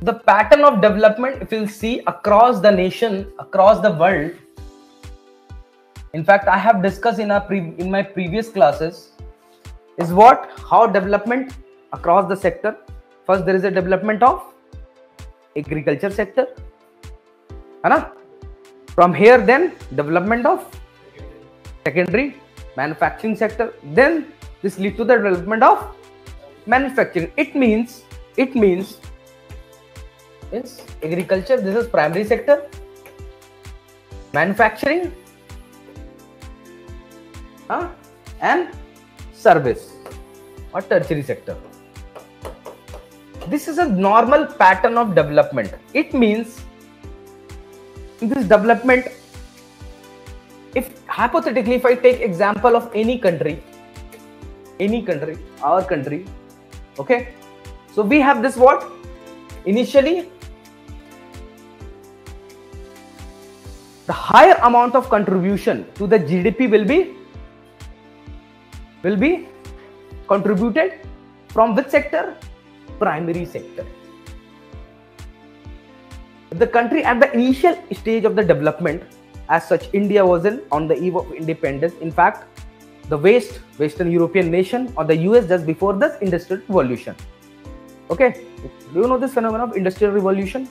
The pattern of development, if you'll see across the nation, across the world. In fact, I have discussed in my previous classes, is what how development across the sector. First, there is a development of agriculture sector, है? From here, then development of secondary manufacturing sector. Then this lead to the development of manufacturing. It means is agriculture, this is primary sector, manufacturing, and service or tertiary sector. This is a normal pattern of development. It means in this development, if hypothetically, if I take example of any country, our country, okay, so we have this what initially the higher amount of contribution to the GDP will be contributed from which sector? Primary sector. The country at the initial stage of the development, as such, India was on the eve of independence. In fact, the Western European nation or the US just before this industrial revolution. Okay, do you know this phenomenon of industrial revolution?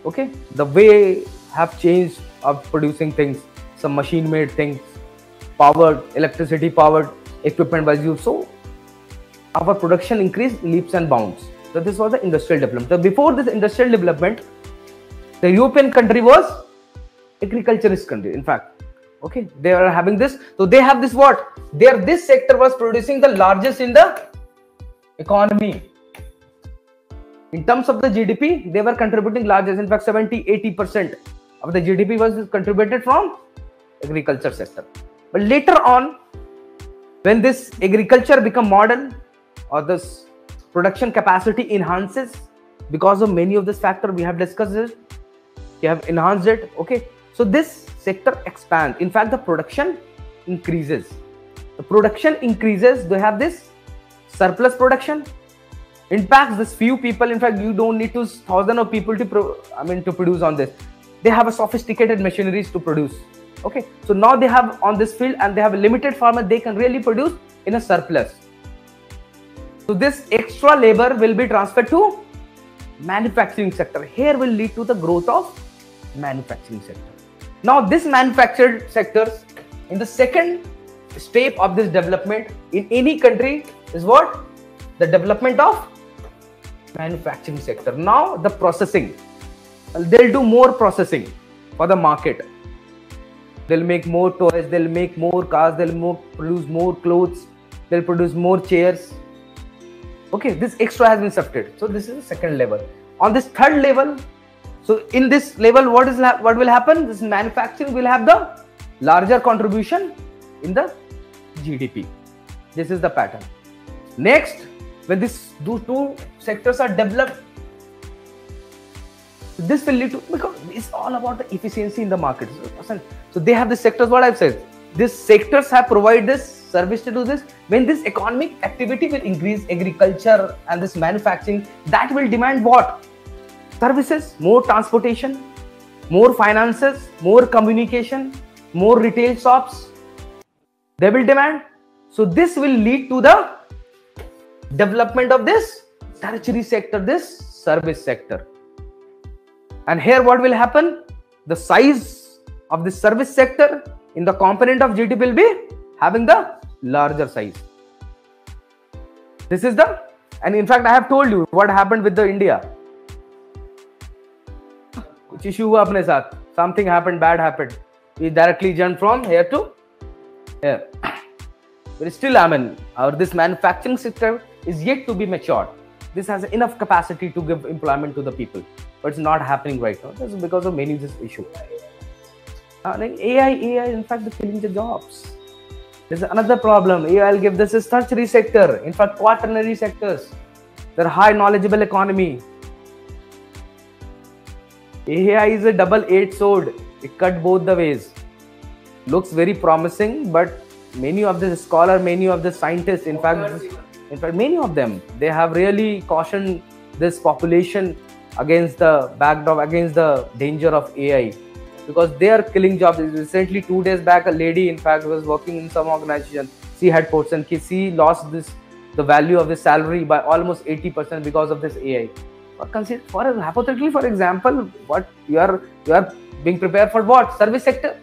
Okay, the way have changed of producing things, some machine-made things, powered, electricity powered equipment was used. So our production increased leaps and bounds. So this was the industrial development. So before this industrial development, the European country was agriculturist country. In fact, okay, they are having this. So they have this what? This sector was producing the largest in the economy. In terms of the GDP, they were contributing largest. In fact, 70-80% of the GDP was contributed from agriculture sector. But later on, when this agriculture become modern or this production capacity enhances because of many of this factor we have discussed it, we have enhanced it. Okay, so this sector expands. In fact, the production increases. The production increases. They have this surplus production. Impacts this few people. In fact, you don't need to thousands of people to produce on this. They have a sophisticated machineries to produce. Okay, so now they have on this field and they have a limited farmer. They can really produce in a surplus. So this extra labor will be transferred to manufacturing sector. Here will lead to the growth of manufacturing sector. Now this manufactured sectors in the second step of this development in any country is what? The development of manufacturing sector. Now the processing, they'll do more processing for the market. They'll make more toys, they'll make more cars, they'll produce more clothes, they'll produce more chairs. Okay, this extra has been subtracted. So this is the second level. On this third level, so in this level, what will happen? This manufacturing will have the larger contribution in the GDP. This is the pattern. Next, when these two sectors are developed, this will lead to, because it's all about the efficiency in the market. So they have the sectors, what I've said. These sectors have provided this service to do this. When this economic activity will increase, agriculture and this manufacturing, that will demand what? Services, more transportation, more finances, more communication, more retail shops. They will demand. So this will lead to the development of this tertiary sector, this service sector. And here what will happen? The size of the service sector in the component of GDP will be having the larger size. This is the, and in fact I have told you what happened with the India. Kuch issue hua apne saath. Something happened, bad happened. We directly jumped from here to here. But still, this manufacturing sector is yet to be matured. This has enough capacity to give employment to the people, but it's not happening right now. This is because of many of this issue. AI, in fact, they're killing the jobs. There's another problem. AI will give this is tertiary sector. In fact, quaternary sectors. They're high knowledgeable economy. AI is a double-edged sword. It cut both the ways. Looks very promising, but many of the scholars, many of the scientists, in fact, many of them, they have really cautioned this population against the backdrop, against the danger of AI, because they are killing jobs. Recently, 2 days back, a lady, in fact, was working in some organization. She had ports and she lost the value of the salary by almost 80% because of this AI. But consider, hypothetically, for example, what you are being prepared for, what service sector.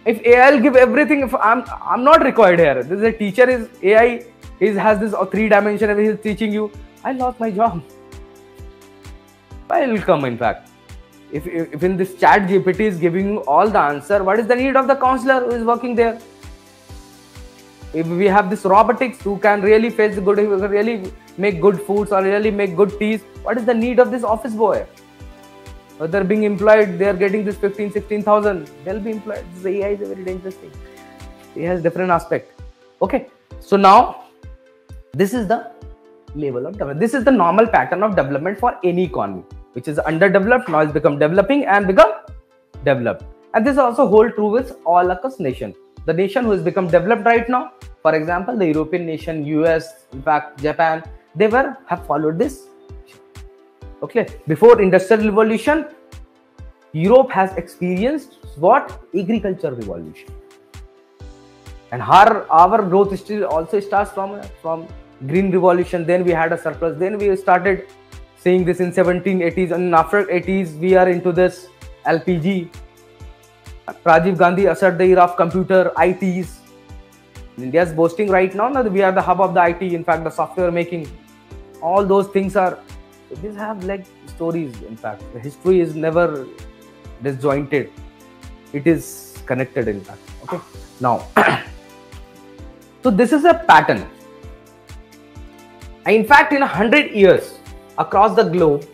If AI will give everything, if I'm not required here. This is a teacher, is AI has this 3 dimension, he's teaching you. I lost my job. Why will come, in fact? If in this chat GPT is giving you all the answer, what is the need of the counselor who is working there? If we have this robotics who can really face the good, who can really make good foods or really make good teas, what is the need of this office boy? They're being employed, they are getting this 15,000-16,000, they'll be employed. This AI is a very dangerous thing. It has different aspect. Okay, so now this is the level of development. This is the normal pattern of development for any economy, which is underdeveloped, now it's become developing and become developed. And this also hold true with all across nation. The nation who has become developed right now, for example, the European nation, US, in fact, Japan, they have followed this. Okay, before Industrial Revolution, Europe has experienced what? Agriculture revolution. And our growth still also starts from Green Revolution. Then we had a surplus. Then we started seeing this in 1780s, and after 80s we are into this LPG. Rajiv Gandhi ushered the era of computer, ITs. India is boasting right now that we are the hub of the IT. In fact, the software making, all those things are. These have like stories. In fact, the history is never disjointed. It is connected. In fact, okay. Now, so this is a pattern. In fact, in 100 years across the globe,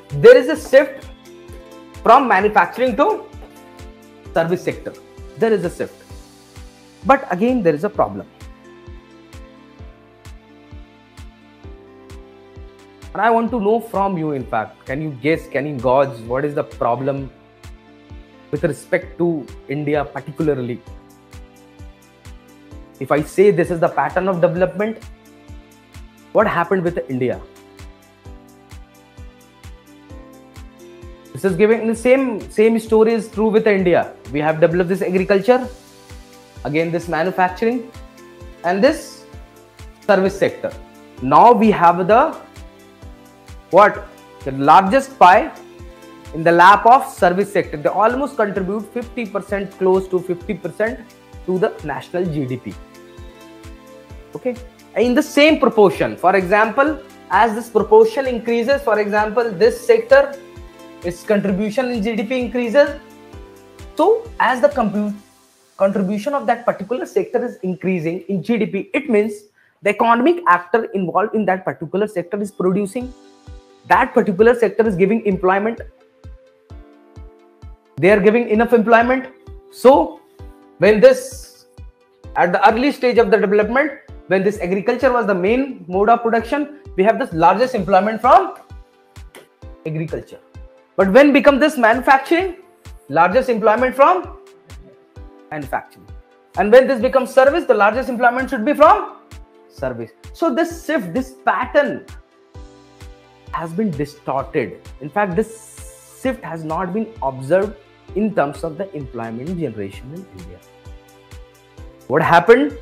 there is a shift from manufacturing to service sector. There is a shift. But again, there is a problem. And I want to know from you, in fact, can you guess, can you gauge what is the problem with respect to India particularly? If I say this is the pattern of development, what happened with India? This is giving the same story is true with India. We have developed this agriculture, again this manufacturing, and this service sector. Now we have the largest pie in the lap of service sector. They almost contribute 50%, close to 50% to the national GDP. Okay, in the same proportion. For example, as this proportion increases, for example, this sector, its contribution in GDP increases. So as the contribution of that particular sector is increasing in GDP, it means the economic actor involved in that particular sector is producing. That particular sector is giving employment. They are giving enough employment. So when this, at the early stage of the development, when this agriculture was the main mode of production, we have this largest employment from agriculture. But when become this manufacturing, largest employment from manufacturing. And when this becomes service, the largest employment should be from service. So this shift, this pattern has been distorted. In fact, this shift has not been observed in terms of the employment generation in India. What happened?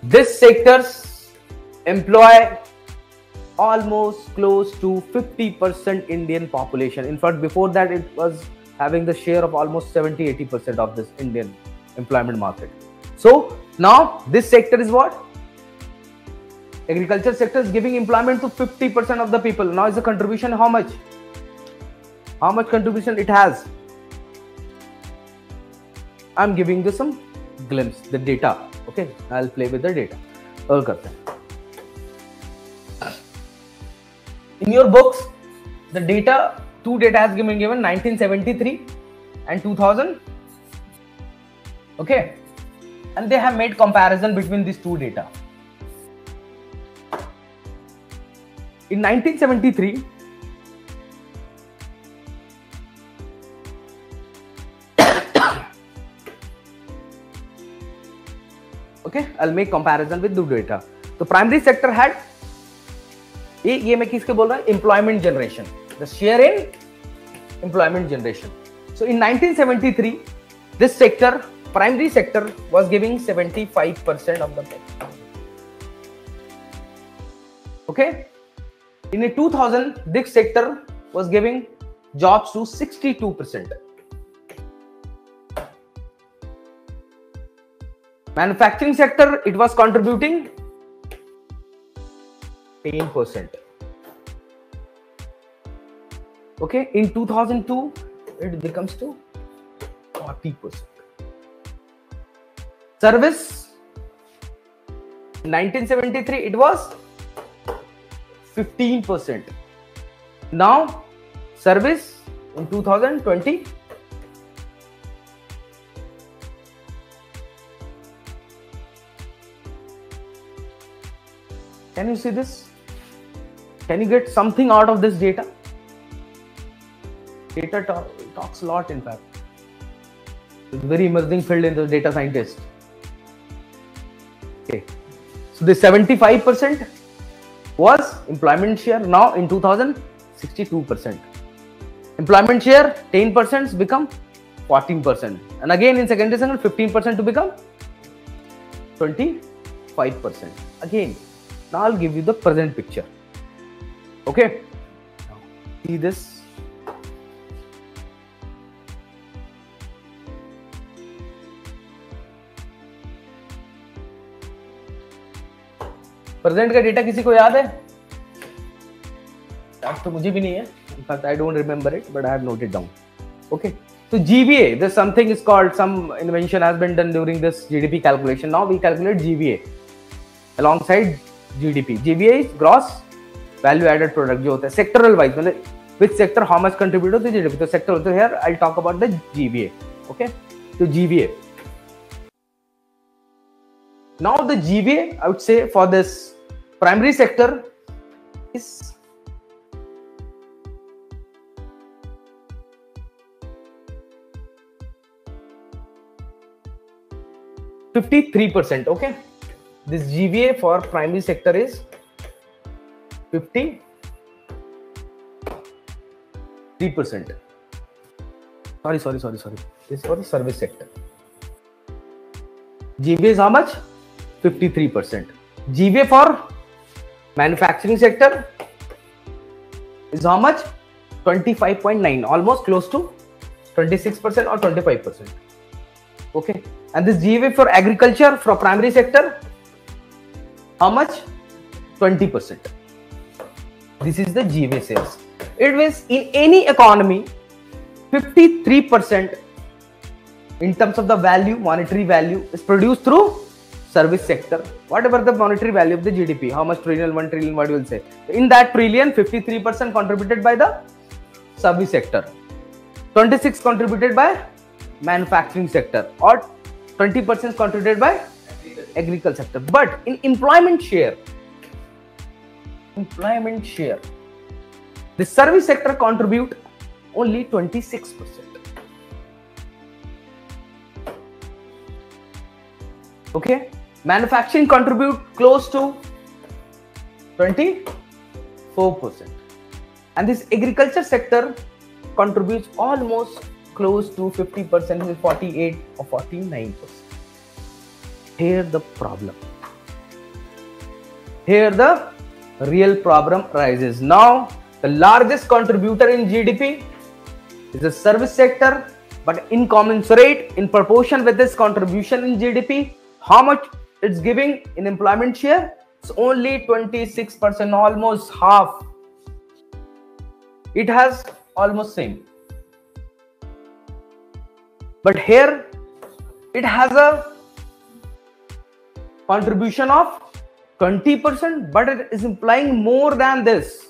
This sectors employ almost close to 50% Indian population. In fact, before that, it was having the share of almost 70-80% of this Indian employment market. So now this sector is what? Agriculture sector is giving employment to 50% of the people. Now is the contribution how much? How much contribution it has? I'm giving you some glimpse, the data. Okay, I'll play with the data. In your books, the data, two data has been given, 1973 and 2000. Okay, and they have made comparison between these two data. In 1973, okay, I'll make comparison with the data. The primary sector had ये मैं किसके बोल रहा हूँ? Employment generation. The share in employment generation. So in 1973, this sector, primary sector, was giving 75% of the pay. Okay. In 2000, this sector was giving jobs to 62%. Manufacturing sector, it was contributing 10%. Okay, in 2002, it becomes to 40%. Service, in 1973, it was 15%. Now, service in 2020, can you see this? Can you get something out of this data? Data talks a lot, in fact. It's a very emerging field in the data scientist. Okay. So the 75% was employment share. Now in 2000, 62%. Employment share 10% become 14%. And again in secondary sector, 15% to become 25%. Again, now I'll give you the present picture. Okay. Now, see this. Present का data किसी को याद है? याद तो मुझे भी नहीं है. In fact, I don't remember it, but I have noted down. Okay. So GVA, there's something is called, some invention has been done during this GDP calculation. Now we calculate GVA alongside GDP. GVA is gross value added product जो होता है sectoral wise, मतलब which sector how much contribute to GDP. तो sector होता है. Here I'll talk about the GVA. Okay. So GVA. Now the GVA, I would say, for this primary sector is 53%. Okay, this GVA for primary sector is 53%. Sorry. This is for the service sector. GVA is how much? 53%. GVA for manufacturing sector is how much? 25.9, almost close to 26% or 25%. Okay, and this GVA for agriculture for primary sector, how much? 20%. This is the GVA sales. It means in any economy, 53% in terms of the value, monetary value, is produced through service sector. Whatever the monetary value of the GDP, how much trillion, 1 trillion, what you will say. In that trillion, 53% contributed by the service sector, 26% contributed by manufacturing sector, or 20% contributed by agriculture sector. But in employment share, the service sector contribute only 26%. Okay, manufacturing contribute close to 24%, and this agriculture sector contributes almost close to 50%, 48 or 49%. Here the problem. Here the real problem arises. Now the largest contributor in GDP is the service sector, but incommensurate in proportion with this contribution in GDP, how much it's giving in employment share? It's only 26%, almost half. It has almost same. But here it has a contribution of 20%, but it is implying more than this.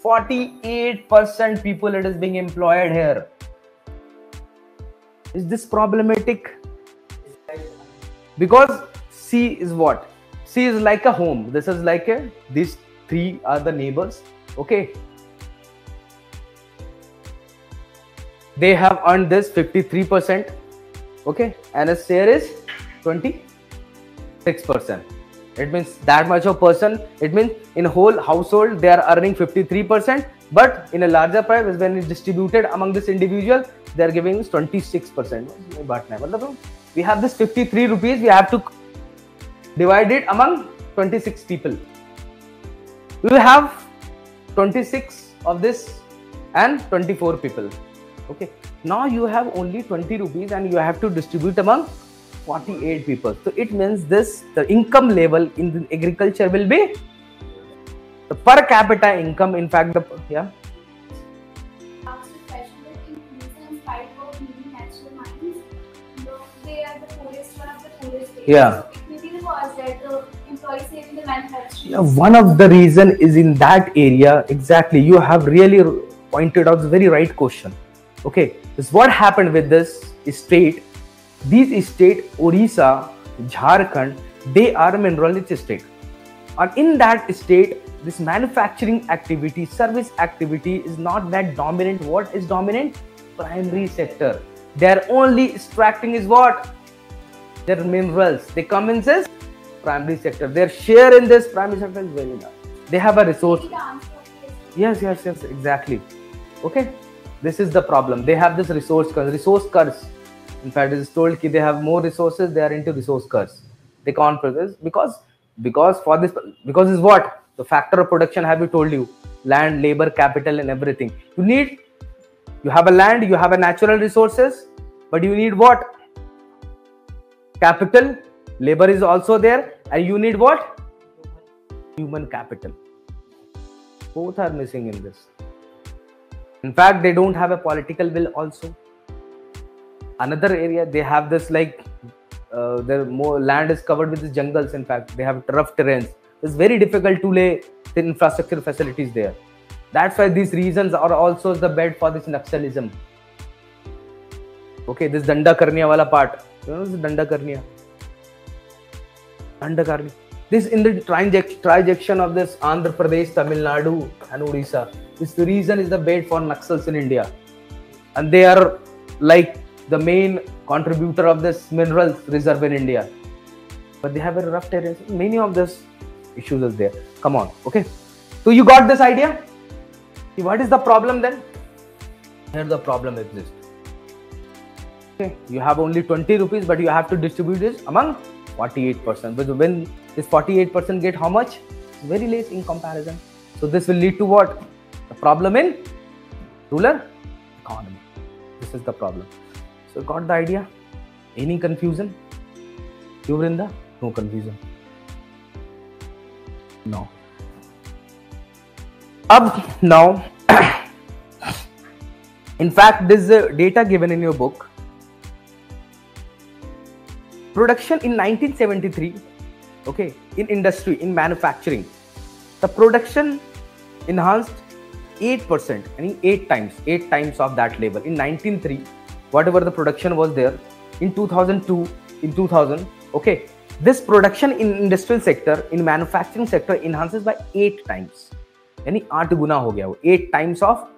48% people it is being employed here. Is this problematic? Because C is what? C is like a home. This is like a, these three are the neighbors. Okay, they have earned this 53%. Okay, and a share is 26%. It means that much of person. It means in a whole household they are earning 53%, but in a larger price, when it's distributed among this individual, they are giving us 26%. We have this 53 rupees. We have to divide it among 26 people. We will have 26 of this and 24 people. Okay, now you have only 20 rupees and you have to distribute among 48 people. So it means this, the income level in the agriculture will be the per capita income. In fact, the yeah. Yeah. So it may be the cause that the employees saving the manufacturing. Yeah, one of the reason is in that area. Exactly, you have really pointed out the very right question. Okay, this what happened with this state. These state, Odisha, Jharkhand, they are mineral-rich state, and in that state, this manufacturing activity, service activity is not that dominant. What is dominant? Primary sector. They are only extracting is what? Their minerals. They come in this primary sector. Their share in this primary sector is very large. They have a resource. Yes, exactly. Okay, this is the problem. They have this resource curse. In fact, it is told that they have more resources. They are into resource curse. They can't produce because is what? The factor of production. Have you told you? Land, labor, capital, and everything. You have a land. You have a natural resources, but you need what? Capital. Labor is also there, and you need what? Human capital. Both are missing in this. In fact, they don't have a political will also. Another area, they have this their more land is covered with the jungles. In fact, they have rough terrains. It's very difficult to lay the infrastructure facilities there. That's why these reasons are also the bed for this Naxalism. Okay, this Danda Karniya wala part. You know this Danda Karniya? Danda Karniya. This in the trijection of this Andhra Pradesh, Tamil Nadu and Odisha. This reason is the bed for Naxals in India. And they are like the main contributor of this minerals reserve in India, but they have a rough terrain. Many of these issues are there. Come on, okay. So you got this idea? What is the problem then? Here the problem exists. Okay, you have only 20 rupees, but you have to distribute this among 48%. But when this 48% get how much? It's very less in comparison. So this will lead to what? The problem in rural economy. This is the problem. So got the idea? Any confusion? You Vrinda? No confusion. No. Now, in fact, this data given in your book. Production in 1973, okay, in industry, in manufacturing, the production enhanced 8%, I mean 8 times of that level. In 1903, whatever the production was there, in 2002, in 2000, okay, this production in industrial sector, in manufacturing sector enhances by 8 times. Yani 8 guna ho gaya, 8 times of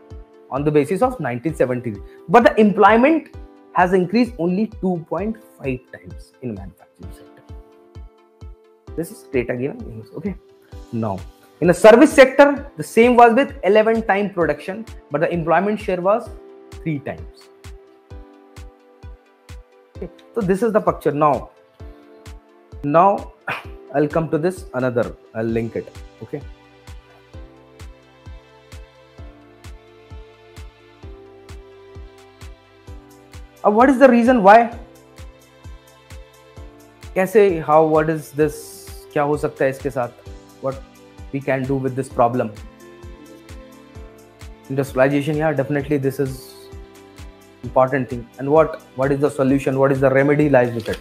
on the basis of 1973. But the employment has increased only 2.5 times in manufacturing sector. This is data given, okay. Now, in the service sector, the same was with 11 times production, but the employment share was 3 times. Okay. So this is the picture. Now I'll come to this another. I'll link it. Okay. What is the reason why? कैसे? How? What is this? क्या हो सकता है इसके साथ? What we can do with this problem? Industrialization, yeah, definitely this is important thing. And what is the solution? What is the remedy lies with it?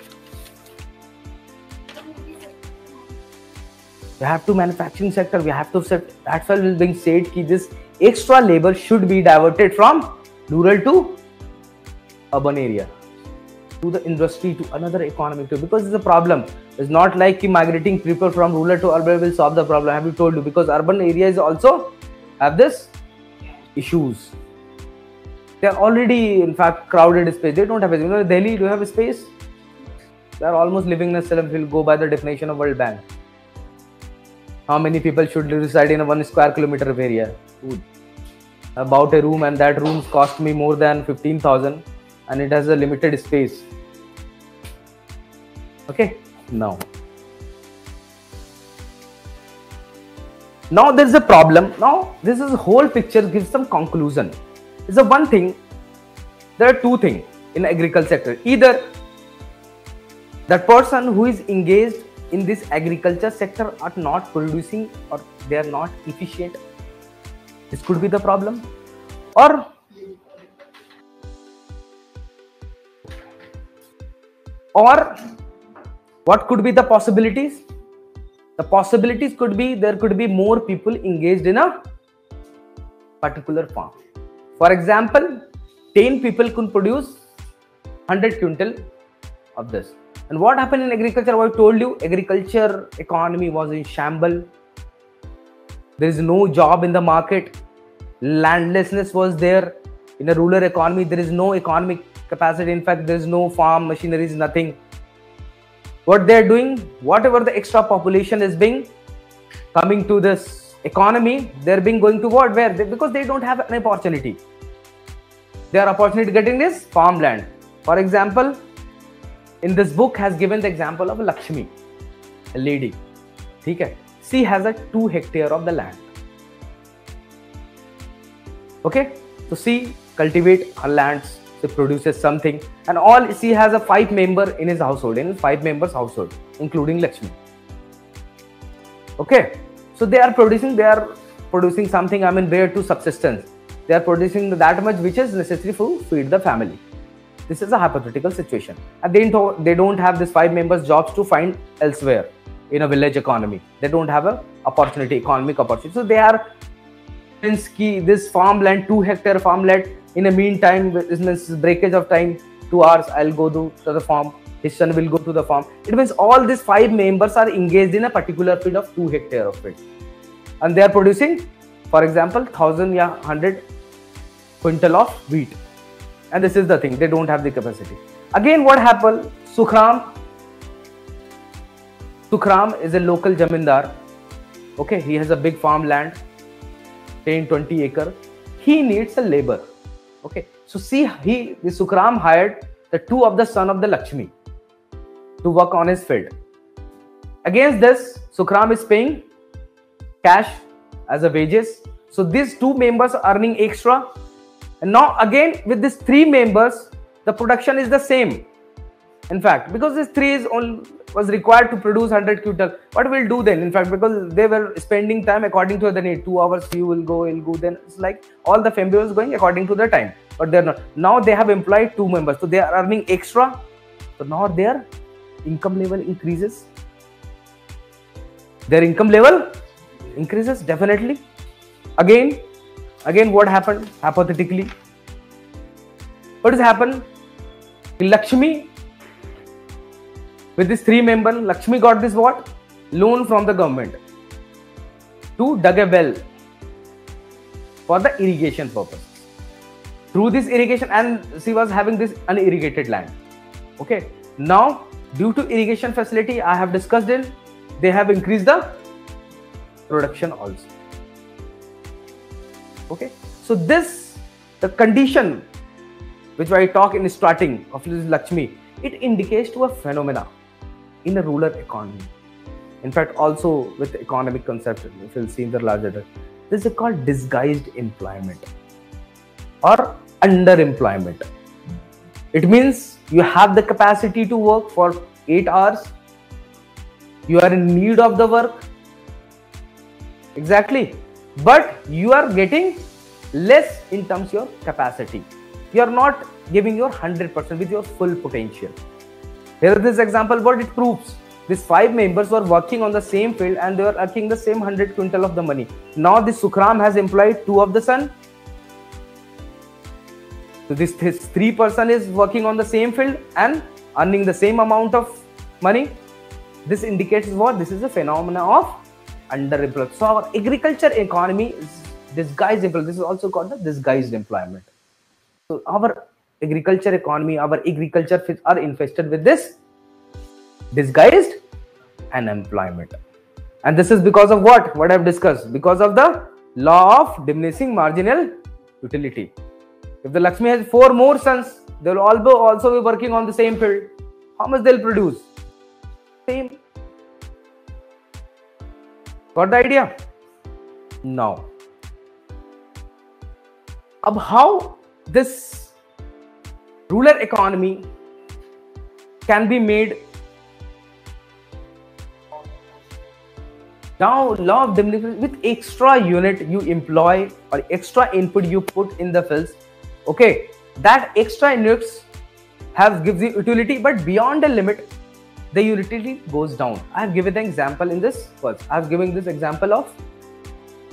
We have to manufacturing sector. We have to set. That's why it's being said that this extra labor should be diverted from rural to urban area, to the industry, to another economy too. Because it's a problem. It's not like migrating people from rural to urban will solve the problem. Have you told you? Because urban area is also have this issues. They are already, in fact, crowded space. They don't have space. You know, Delhi, do you have a space? They are almost living in a cell. Will go by the definition of World Bank. How many people should reside in a 1 square kilometer of area? Ooh. About a room, and that room cost me more than 15,000, and it has a limited space. Okay, now there is a problem. Now this is whole picture gives some conclusion. It's a one thing. There are two things in agriculture sector. Either that person who is engaged in this agriculture sector are not producing, or they are not efficient. This could be the problem. Or what could be the possibilities? The possibilities could be there could be more people engaged in a particular farm. For example, 10 people could produce 100 quintal of this. And what happened in agriculture? I told you, agriculture economy was in shambles. There is no job in the market. Landlessness was there. In a rural economy, there is no economic capacity. In fact, there is no farm machineries, nothing. What they are doing, whatever the extra population is being coming to this economy, they are being going to what? Where? Because they don't have an opportunity. Their opportunity getting this farmland. For example, in this book has given the example of Lakshmi, a lady. Okay? She has a 2 hectare of the land. Okay? So she cultivates her lands. She produces something, and all she has a 5 member in his household, in 5 members household, including Lakshmi. Okay, so they are producing something. I mean, where to subsistence. They are producing that much which is necessary to feed the family. This is a hypothetical situation, and they don't have this 5 members jobs to find elsewhere in a village economy. They don't have a opportunity, economic opportunity. So they are this farmland, 2 hectare farmland. In the meantime, this means breakage of time, 2 hours, I'll go to the farm, his son will go to the farm. It means all these 5 members are engaged in a particular field of 2 hectare of it. And they are producing, for example, 1,000 or 100 quintal of wheat. And this is the thing, they don't have the capacity. Again, what happened? Sukhram is a local jamindar. Okay, he has a big farmland, 10-20 acre. He needs a labor. Okay, so see, the Sukhram hired the 2 of the son of the Lakshmi to work on his field. Against this, Sukhram is paying cash as a wages. So these 2 members are earning extra. And now again with these 3 members, the production is the same. In fact, because this 3 was required to produce 100 quintal, what will do then? In fact, because they were spending time according to the need, 2 hours you will go, he'll go. Then it's like all the family was going according to the time, but they're not. Now they have employed 2 members, so they are earning extra. So now their income level increases. Their income level increases definitely. Again, what happened? Hypothetically, what has happened? Lakshmi, with this 3 member, Lakshmi got this what? Loan from the government to dig a well for the irrigation purpose. Through this irrigation, and she was having this unirrigated land. Okay, now due to irrigation facility, I have discussed it, they have increased the production also. Okay, so this, the condition which I talk in starting of this Lakshmi, it indicates to a phenomena in a rural economy. In fact, also with economic concept, if you'll see in the larger, this is called disguised employment or underemployment. It means you have the capacity to work for 8 hours, you are in need of the work, exactly, but you are getting less in terms of your capacity. You are not giving your 100% with your full potential. Here is this example, what it proves. These 5 members were working on the same field and they were earning the same 100 quintal of the money. Now this Sukhram has employed 2 of the son. So this 3 person is working on the same field and earning the same amount of money. This indicates what? This is a phenomena of underemployment. So our agriculture economy is disguised employment. This is also called the disguised employment. So our agriculture economy, our agriculture are infested with this disguised unemployment. And this is because of what? What I've discussed. Because of the law of diminishing marginal utility. If the Lakshmi has 4 more sons, they will also be working on the same field. How much they'll produce? Same. Got the idea? Now, how this rural economy can be made? Now, law of diminishing with extra unit you employ or extra input you put in the fields. Okay, that extra units gives you utility, but beyond a limit, the utility goes down. I have given an example in this first. I have given this example of,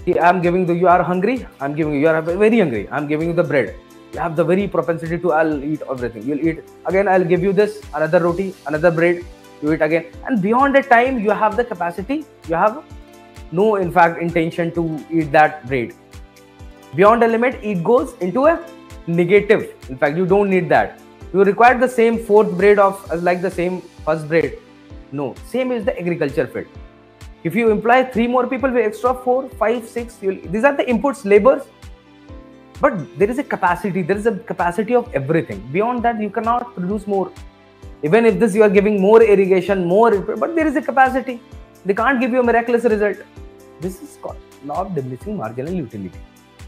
I am giving you are hungry. I am giving you are very hungry. I am giving you the bread. You have the very propensity to I'll eat everything. You'll eat again. I'll give you this another roti, another bread. You eat again, and beyond a time, you have the capacity. You have no, in fact, intention to eat that bread. Beyond a limit, it goes into a negative. In fact, you don't need that. You require the same 4th bread like the same 1st bread. No, same is the agriculture field. If you employ 3 more people with extra 4, 5, 6, these are the inputs, labors. But there is a capacity. There is a capacity of everything. Beyond that, you cannot produce more. Even if this you are giving more irrigation, but there is a capacity. They can't give you a miraculous result. This is called law of diminishing marginal utility.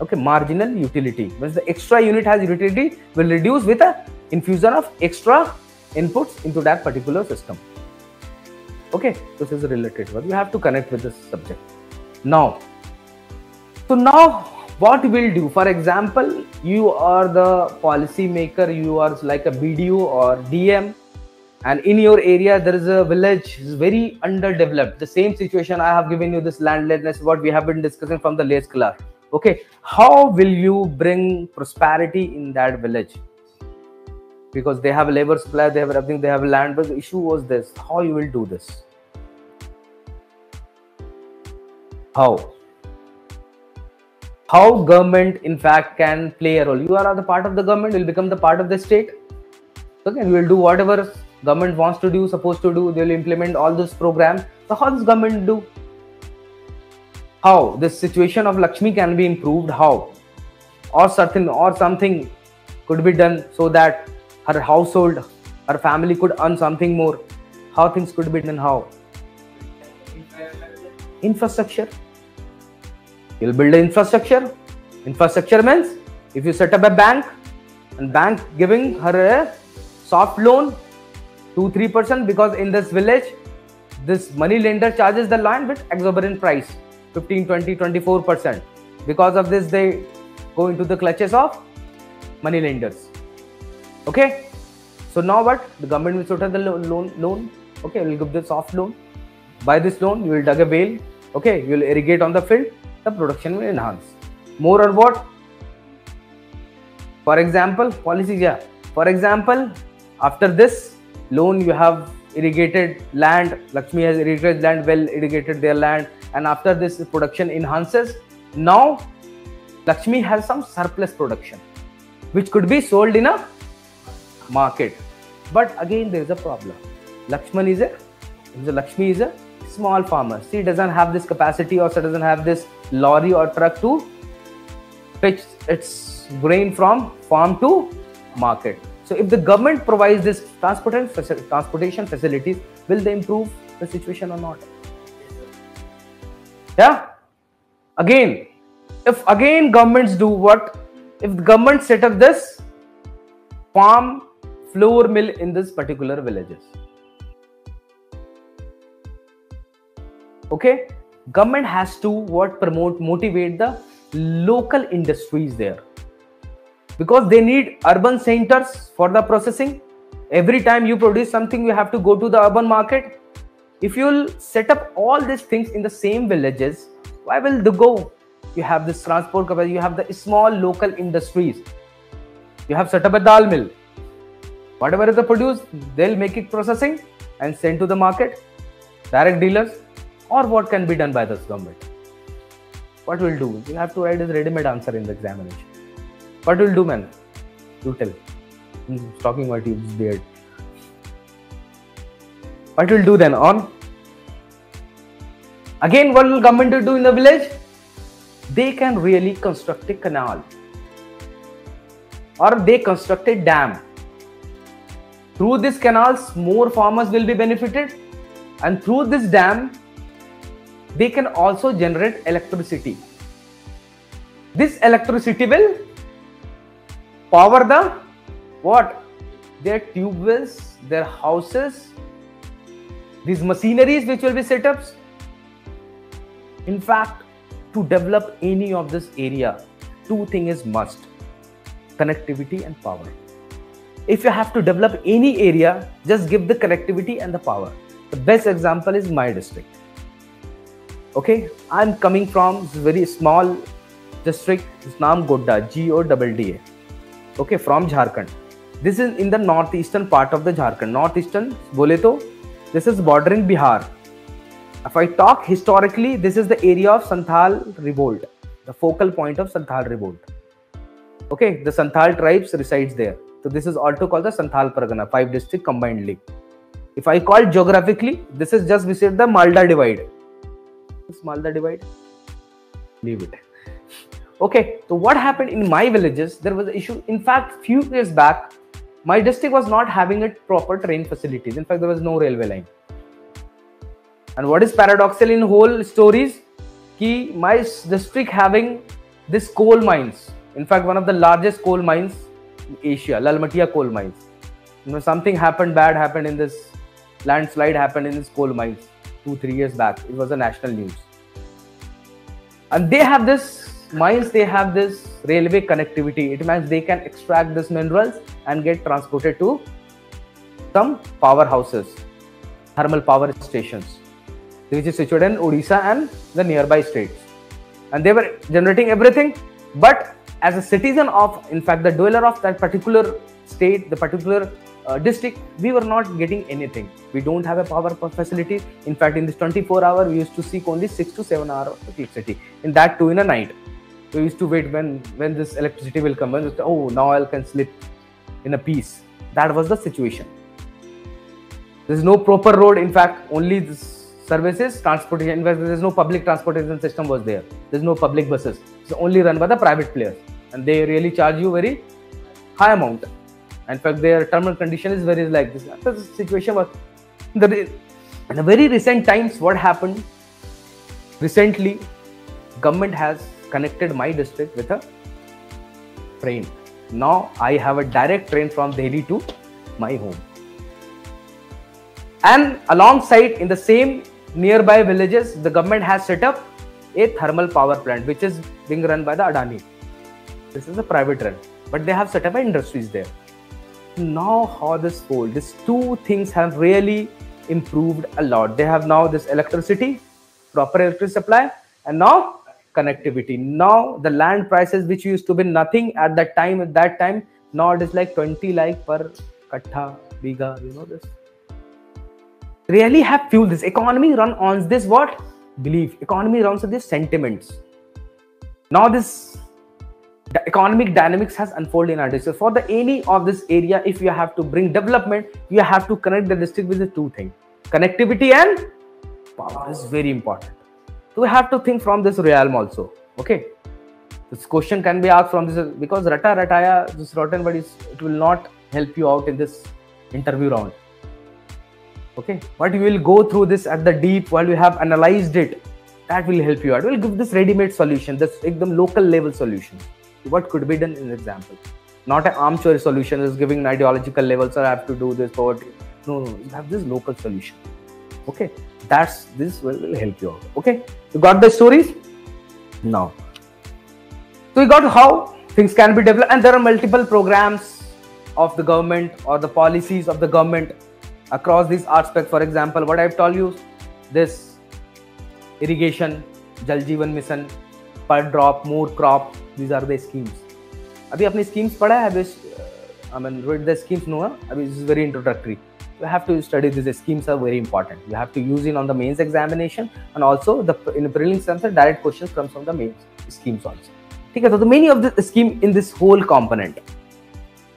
Okay, marginal utility. Once the extra unit has utility, will reduce with a infusion of extra inputs into that particular system. Okay, this is related to what you have to connect with this subject. Now, what we'll do, for example, you are the policy maker, you are like a BDO or DM, and in your area there is a village is very underdeveloped. The same situation I have given you, this landlessness, what we have been discussing from the last class. Okay, how will you bring prosperity in that village? Because they have labor supply, they have everything, they have land, but the issue was this: how you will do this? How government in fact can play a role? You are the part of the government, will become the part of the state. Okay, and we will do whatever government wants to do, supposed to do. They will implement all this program. So how does government do? How this situation of Lakshmi can be improved? How? Or something could be done so that her household, her family could earn something more. How things could be done? How? Infrastructure. You'll build an infrastructure. Infrastructure means if you set up a bank, and bank giving her a soft loan 2-3%, because in this village this money lender charges the land with exorbitant price 15, 20, 24%. Because of this they go into the clutches of money lenders. Okay, so now what? The government will sort of the loan. Okay, will give the soft loan. By this loan you will dig a well. Okay, you will irrigate on the field. The production will enhance. More or what? For example, policy. Yeah. For example, after this loan you have irrigated land. Lakshmi has irrigated land, well irrigated their land, and after this production enhances. Now Lakshmi has some surplus production which could be sold in a market. But again there is a problem. Lakshmi is a small farmer. She doesn't have this capacity, or she doesn't have this lorry or truck to fetch its grain from farm to market. So if the government provides this transportation facilities, will they improve the situation or not? Yeah. Again, if governments do what? If the government set up this farm flour mill in this particular villages. Okay, government has to motivate the local industries there, because they need urban centers for the processing. Every time you produce something, you have to go to the urban market. If you'll set up all these things in the same villages, why will they go? You have this transport capacity, you have the small local industries. You have set up a dal mill. Whatever is the produce, they'll make it processing and send to the market, direct dealers. Or what can be done by this government? What will do? You have to write his ready-made answer in the examination. What will do, man? You tell. He's talking about you, beard. What will do then? On again, what will government do in the village? They can really construct a canal, or they construct a dam. Through these canals, more farmers will be benefited, and through this dam, they can also generate electricity. This electricity will power the what? Their tube wells, their houses, these machineries which will be set up. In fact, to develop any of this area, two things is must: connectivity and power. If you have to develop any area, just give the connectivity and the power. The best example is my district. Okay, I'm coming from this very small district, its name Godda, Godda. Okay, from Jharkhand. This is in the northeastern part of the Jharkhand. Northeastern, bole to, this is bordering Bihar. If I talk historically, this is the area of Santhal revolt, the focal point of Santhal revolt. Okay, the Santhal tribes resides there. So this is also called the Santhal Pargana, 5 district combinedly. If I call geographically, this is just beside the Malda divide. This Malda divide, leave it. Okay, so what happened in my villages? There was an issue. In fact, few years back, my district was not having a proper train facilities. In fact, there was no railway line. And what is paradoxal in whole stories? Ki my district having this coal mines. In fact, one of the largest coal mines in Asia, Lalmatia coal mines. You know, something bad happened in this landslide happened in this coal mines 2-3 years back. It was a national news. And they have this mines, they have this railway connectivity. It means they can extract these minerals and get transported to some powerhouses, thermal power stations, which is situated in Odisha and the nearby states. And they were generating everything. But as a citizen of, in fact, the dweller of that particular state, the particular district, we were not getting anything. We don't have a power facility. In fact, in this 24-hour, we used to seek only 6 to 7 hours of electricity. In that too, in a night. We used to wait when this electricity will come. And oh, now I can sleep in a peace. That was the situation. There is no proper road. In fact, only this services, transportation. In fact, there is no public transportation system was there. There is no public buses. It's only run by the private players. And they really charge you very high amount. In fact, their terms and condition is very like this. The situation was in the very recent times. What happened recently? Government has connected my district with a train. Now I have a direct train from Delhi to my home. And alongside, in the same nearby villages, the government has set up a thermal power plant, which is being run by the Adani. This is a private run, but they have set up industries there. Now how this whole, these two things have really improved a lot. They have now this electricity, proper electricity supply, and now connectivity. Now the land prices, which used to be nothing at that time, now it is like 20 lakh per kattha, biga, you know this. Really have fueled this. Economy run on this what? Belief. Economy runs on these sentiments. Now this the economic dynamics has unfolded in our district. For the any of this area, if you have to bring development, you have to connect the district with the two things. Connectivity and power is very important. So we have to think from this realm also. Okay. This question can be asked from this because rataya, this rotten but it will not help you out in this interview round. Okay. But you will go through this at the deep while you have analyzed it. That will help you out. We'll give this ready-made solution, this ekdam local level solution. What could be done in example. Not an armchair solution is giving ideological levels, or I have to do this poverty. No, you have this local solution. Okay, this will help you out. Okay, you got the stories now. So you got how things can be developed, and there are multiple programs of the government or the policies of the government across these aspects. For example, what I've told you, this irrigation, Jal Jeevan Mission, per drop, more crop. These are the schemes. अभी अपनी schemes पढ़ा है? I mean, read the schemes no? अभी this is very introductory. You have to study these schemes are very important. You have to use it on the mains examination, and also in the prelims answer direct questions comes from the mains schemes also. Okay, so the meaning of the scheme in this whole component: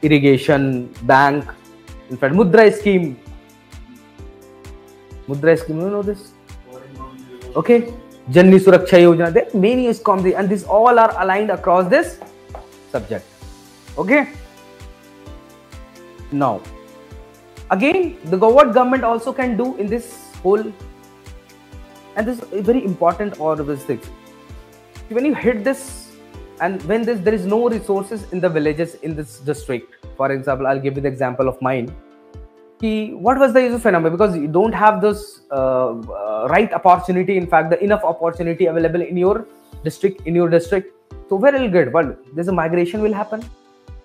irrigation, bank, in fact, Mudra scheme. Mudra scheme, you know this? Okay, Janni Suraksha Yojana. There are many schemes, and these all are aligned across this subject. Okay. Now, again, what government also can do in this whole, and this is very important all of these things. When you hit this, and when there is no resources in the villages in this district, for example, I'll give you the example of mine. What was the issue phenomenon? Because you don't have this right opportunity, in fact, the enough opportunity available in your district, so where will get? Well, there's a migration will happen.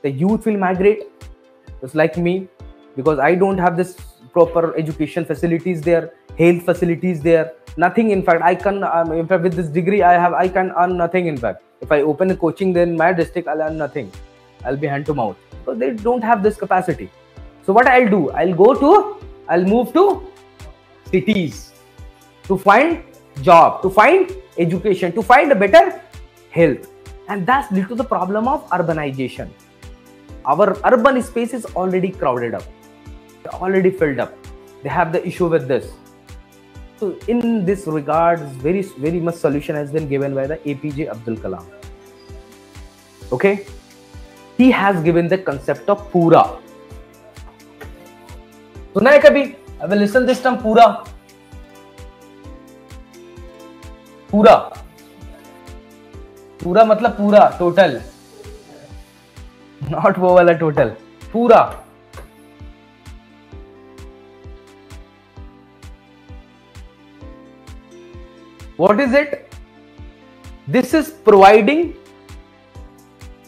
The youth will migrate, just like me, because I don't have this proper education facilities there, health facilities there, nothing. In fact, I can, in fact, with this degree I can earn nothing. In fact, if I open a coaching then in my district, I'll earn nothing. I'll be hand to mouth. So they don't have this capacity. So what I'll do, I'll move to cities to find job, to find education, to find a better health. And that's due to the problem of urbanization. Our urban space is already crowded up, already filled up. They have the issue with this. So in this regard, very much solution has been given by the APJ Abdul Kalam. Okay, he has given the concept of Pura. सुना है कभी? I will listen this term Pura. Pura. पूरा मतलब पूरा, total, not वो वाला total, पूरा. What is it? This is providing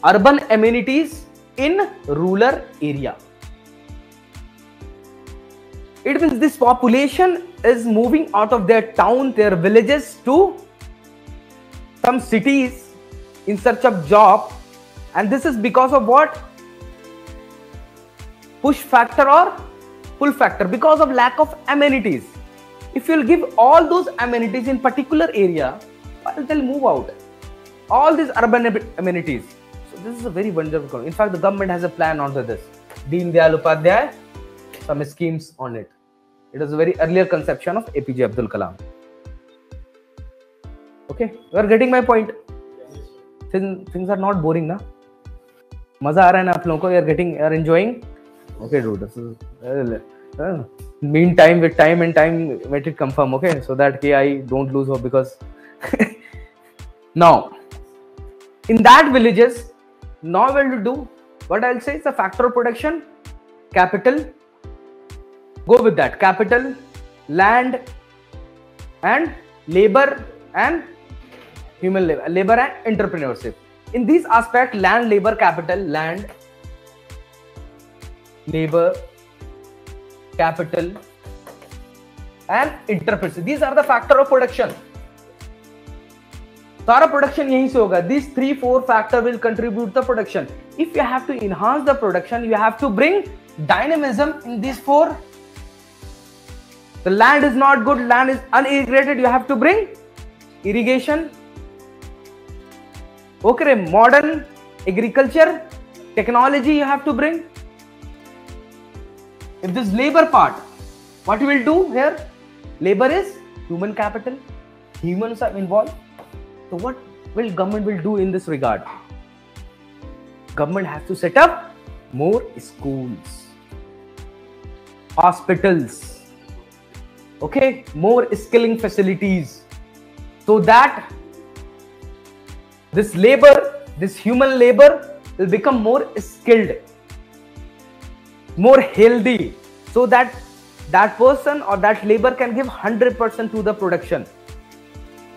urban amenities in rural area. It means this population is moving out of their town, their villages to some cities in search of job, and this is because of what? Push factor or pull factor, because of lack of amenities. If you'll give all those amenities in particular area, well, they'll move out. All these urban amenities. So this is a very wonderful. In fact, the government has a plan onto this. Deen Dayal Upadhyay, some schemes on it. It was a very earlier conception of APJ Abdul Kalam. Okay, you are getting my point. Things are not boring, na? Maza aa raha hai na aap logon ko? You are enjoying? Okay, dude. This is meantime, with time and time, let it confirm. Okay, so that I don't lose hope, because now in that villages, now what to do? What I'll say is the factor of production, capital. Go with that. Capital, land, and labor, and human labor and entrepreneurship. In these aspects, land, labor, capital, land, labor, capital, and entrepreneurship. These are the factor of production. सारा production यहीं से होगा. These 3-4 factor will contribute the production. If you have to enhance the production, you have to bring dynamism in these 4. The land is not good, land is unirrigated, you have to bring irrigation. Okay, modern agriculture, technology you have to bring. If this labor part, what you will do here? Labor is human capital. Humans are involved. So what will government will do in this regard? Government has to set up more schools, hospitals, okay, more skilling facilities, so that this labor, this human labor will become more skilled, more healthy, so that that person or that labor can give 100% to the production.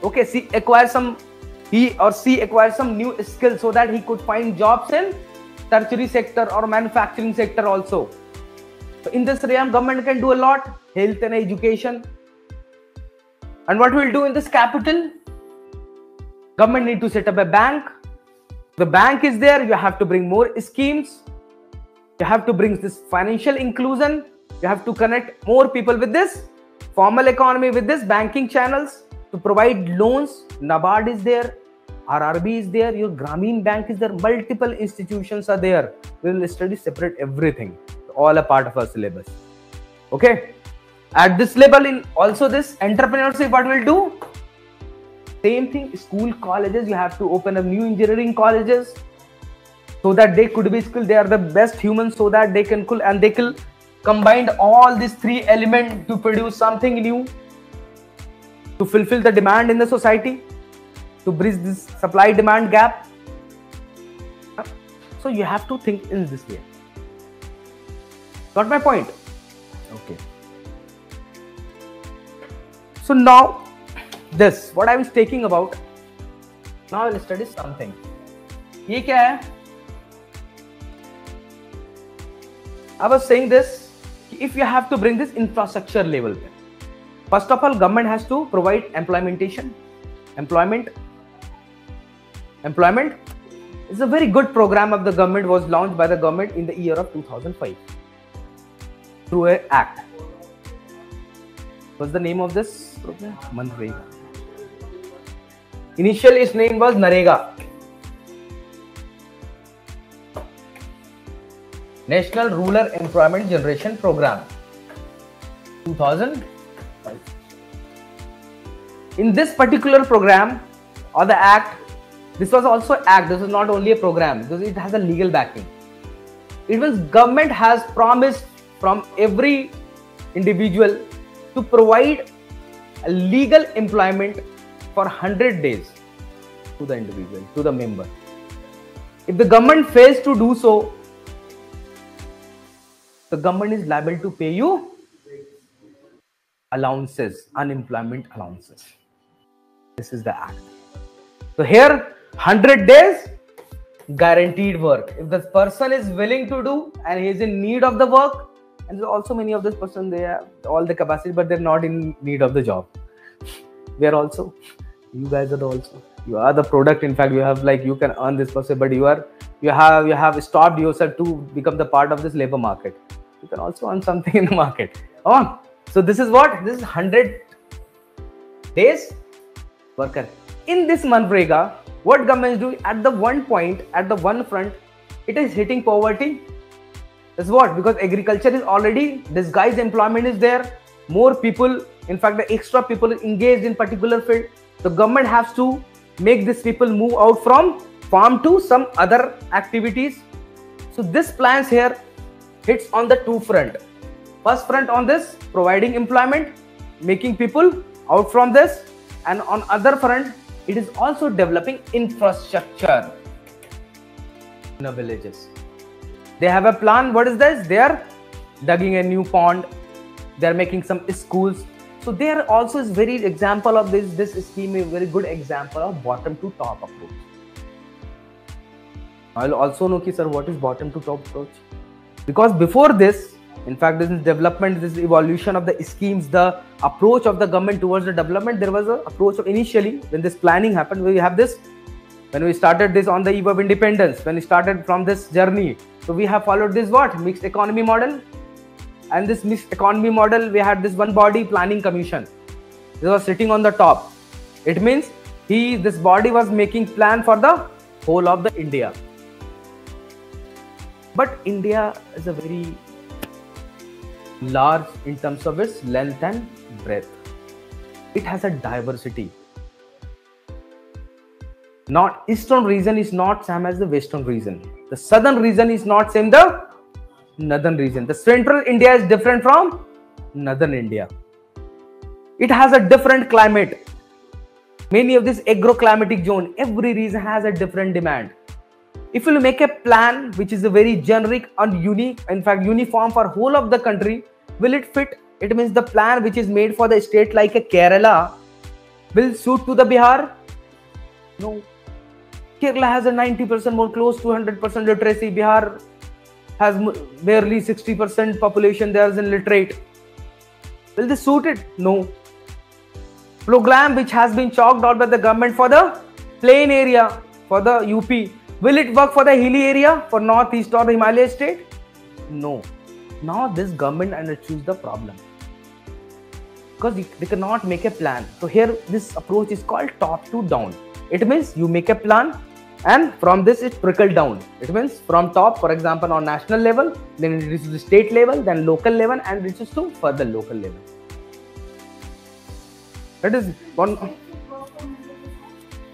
Okay, he or she acquires some new skills so that he could find jobs in tertiary sector or manufacturing sector also. So in this realm, government can do a lot, health and education. And what we'll do in this capital? Government need to set up a bank. The bank is there, you have to bring more schemes. You have to bring this financial inclusion You have to connect more people with this formal economy, with this banking channels to provide loans. NABARD is there, RRB is there, your Grameen Bank is there, multiple institutions are there. We will study separate everything, all a part of our syllabus. Okay. At this level, in also this entrepreneurship, what will do? Same thing, school, colleges, you have to open up new engineering colleges so that they could be skilled. They are the best humans, so that they can combine all these three elements to produce something new, to fulfill the demand in the society, to bridge this supply demand gap. So you have to think in this way. Got my point? Okay. So now this, what I was taking about, now I will study something. ये क्या है? I was saying this, if you have to bring this infrastructure level, first of all, government has to provide employment is a very good program of the government, was launched by the government in the year of 2005 through an act. What's the name of this program? Manrega. Initially its name was Narega, National Rural Employment Generation Program, 2005. In this particular program or the act, this was also act, this is not only a program, because it has a legal backing. It means government has promised from every individual to provide a legal employment for 100 days to the individual, to the member. If the government fails to do so, the government is liable to pay you allowances, unemployment allowances. This is the act. So here, 100 days guaranteed work. If the person is willing to do and he is in need of the work, and there's also many of this person, they have all the capacity, but they're not in need of the job. We are also, you guys are also, you are the product. In fact, you have, like, you can earn this person, but you have stopped yourself to become the part of this labor market. You can also earn something in the market. Oh, so this is what? This is 100 days worker. In this Manrega, what government is doing at the one point, at the one front, it is hitting poverty. That's what? Because agriculture is already disguised employment is there. More people, in fact, the extra people engaged in particular field. The government has to make these people move out from farm to some other activities. So this plans here hits on the two front. First front on this, providing employment, making people out from this, and on other front, it is also developing infrastructure in the villages. They have a plan. What is this? They are digging a new pond. They are making some schools. So there also is very example of this scheme, a very good example of bottom to top approach. I'll also know, sir, what is bottom to top approach? Because before this, in fact, this is development, this is evolution of the schemes, the approach of the government towards the development. There was an approach of initially when this planning happened, we have this, when we started this on the eve of independence, when we started from this journey. So we have followed this what? Mixed economy model. And this mixed economy model, we had this one body, planning commission. This was sitting on the top. It means this body was making plan for the whole of the India. But India is a very large in terms of its length and breadth. It has a diversity. Not eastern region is not same as the western region. The southern region is not same the northern region. The central India is different from northern India. It has a different climate. Many of this agroclimatic zone, every region has a different demand. If you make a plan which is a very generic and unique, in fact uniform for whole of the country, will it fit? It means the plan which is made for the state like a Kerala will suit to the Bihar? No. Kerala has a 90% more, close to 100% literacy. Bihar has barely 60% population there is illiterate. Will this suit it? No. Program which has been chalked out by the government for the plain area, for the UP, will it work for the hilly area, for northeast or the Himalaya state? No. Now this government understands the problem because they cannot make a plan. So here this approach is called top to down. It means you make a plan and from this it trickle down. It means from top, for example, on national level, then it reaches to state level, then local level, and reaches to further local level. That is one.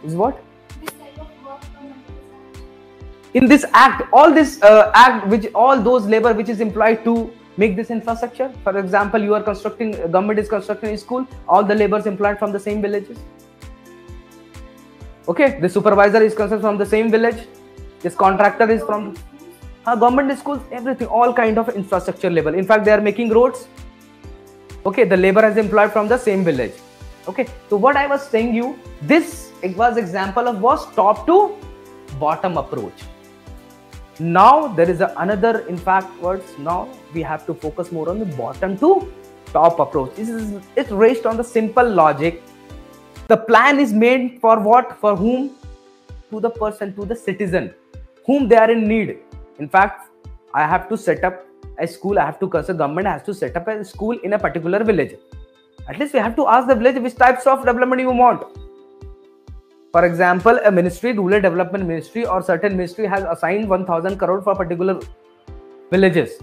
Is what? In this act, all this act, which all those labor which is employed to make this infrastructure. For example, you are constructing, government is constructing a school, all the laborers employed from the same villages. Okay, the supervisor is concerned from the same village. This contractor is from government schools, everything, all kind of infrastructure level. In fact, they are making roads. Okay, the labor is employed from the same village. Okay, so what I was saying you, this it was example of was top to bottom approach. Now there is another, in fact, words. Now we have to focus more on the bottom to top approach. It's based on the simple logic. The plan is made for what? For whom? To the person, to the citizen, whom they are in need. In fact, I have to set up a school. I have to consider government has to set up a school in a particular village. At least we have to ask the village which types of development you want. For example, a ministry, rural development ministry or certain ministry has assigned 1,000 crore for particular villages.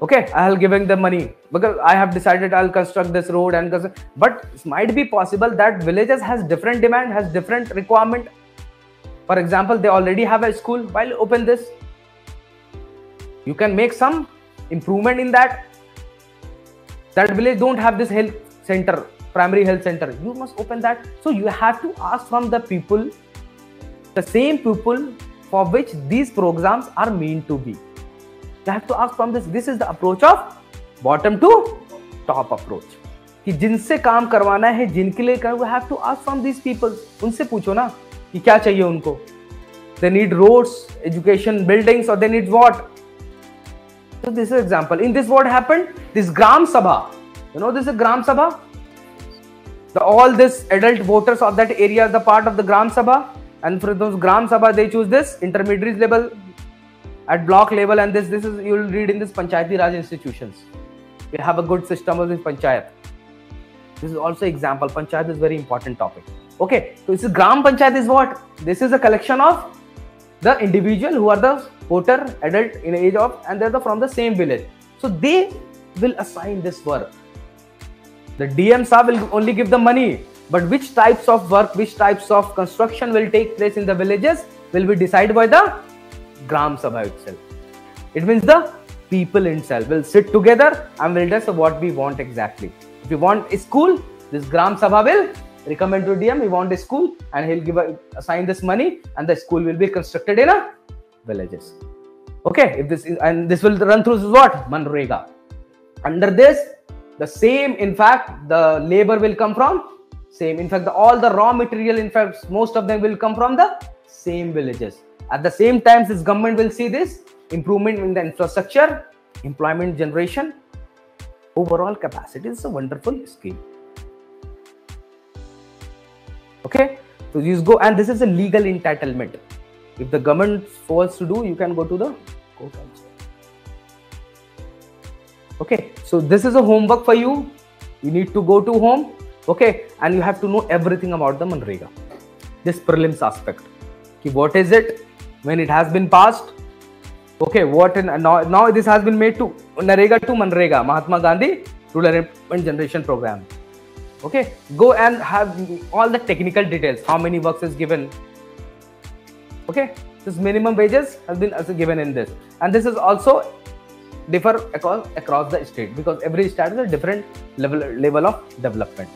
Okay, I'll giving them money because I have decided I'll construct this road and but it might be possible that villages has different demand, has different requirement. For example, they already have a school. While open this, you can make some improvement in that. That village don't have this health center, primary health center. You must open that. So you have to ask from the people, the same people for which these programs are meant to be. You have to ask from this. This is the approach of bottom to top approach. कि जिनसे काम करवाना है, जिनके लिए कर, we have to ask from these people. उनसे पूछो ना कि क्या चाहिए उनको. They need roads, education, buildings, or they need what? So this is example. In this, what happened? This Gram Sabha. You know this is Gram Sabha. All this adult voters of that area are the part of the Gram Sabha, and for those Gram Sabha they choose this intermediate level, at block level, and this is you will read in this Panchayati Raj institutions. We have a good system of this Panchayat. This is also example. Panchayat is very important topic. Okay, so this is Gram Panchayat is what? This is a collection of the individual who are the voter adult in age of, and they're from the same village. So they will assign this work. The DM Saab will only give the money, but which types of work, which types of construction will take place in the villages will be decided by the Gram Sabha itself. It means the people itself will sit together and will just what we want exactly. If you want a school, this Gram Sabha will recommend to DM, we want a school, and he'll assign this money, and the school will be constructed in a villages. Okay, if this is, and this will run through what? Manrega. Under this, the same, in fact, the labor will come from same. In fact, all the raw material, in fact, most of them will come from the same villages. At the same time, this government will see this improvement in the infrastructure, employment generation, overall capacity. It's a wonderful scheme. Okay, so you go, and this is a legal entitlement. If the government fails to do, you can go to the court also. Okay, so this is a homework for you. You need to go to home. Okay, and you have to know everything about the Manrega. This prelims aspect. Okay, what is it? When it has been passed. Okay, what in now this has been made to Narega to Manrega, Mahatma Gandhi Rural Employment Generation Program. Okay, go and have all the technical details. How many works is given? Okay, this minimum wages has been also given in this, and this is also differ across the state because every state has a different level of development.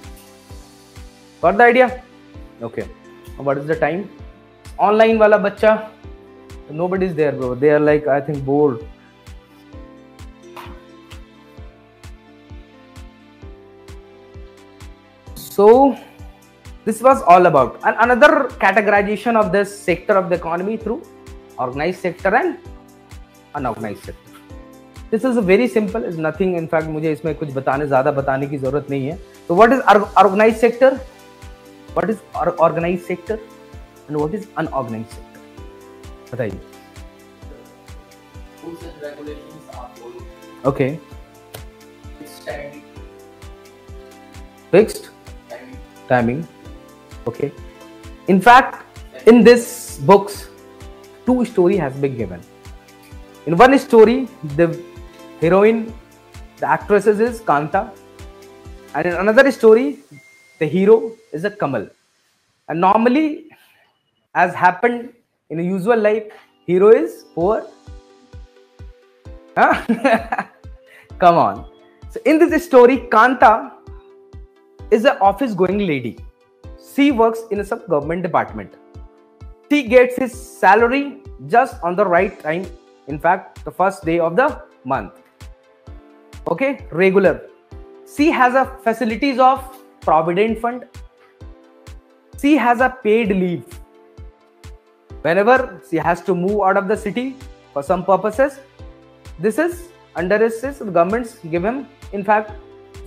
Got the idea? Okay. What is the time? Online wala bacha. Nobody is there, bro. They are like, I think, bored. So this was all about another categorization of this sector of the economy through organized sector and unorganized sector. This is a very simple, is nothing. In fact, मुझे इसमें कुछ ज़्यादा बताने की ज़रूरत नहीं है. So what is organized sector? What is organized sector? And what is unorganized sector? बताइए. Rules and regulations are followed Okay. It's timing. Fixed Timing. timing. Okay. In fact, in this books, two story has been given. In one story, the heroine, the actress is Kanta, and in another story, the hero is a Kamal. And normally, as happened in a usual life, hero is poor. Huh? Come on. So in this story, Kanta is an office going lady. She works in some government department. She gets his salary just on the right time. In fact, the first day of the month. Okay, regular. She has a facilities of provident fund. She has a paid leave. Whenever she has to move out of the city for some purposes, this is under his the government's give him. In fact,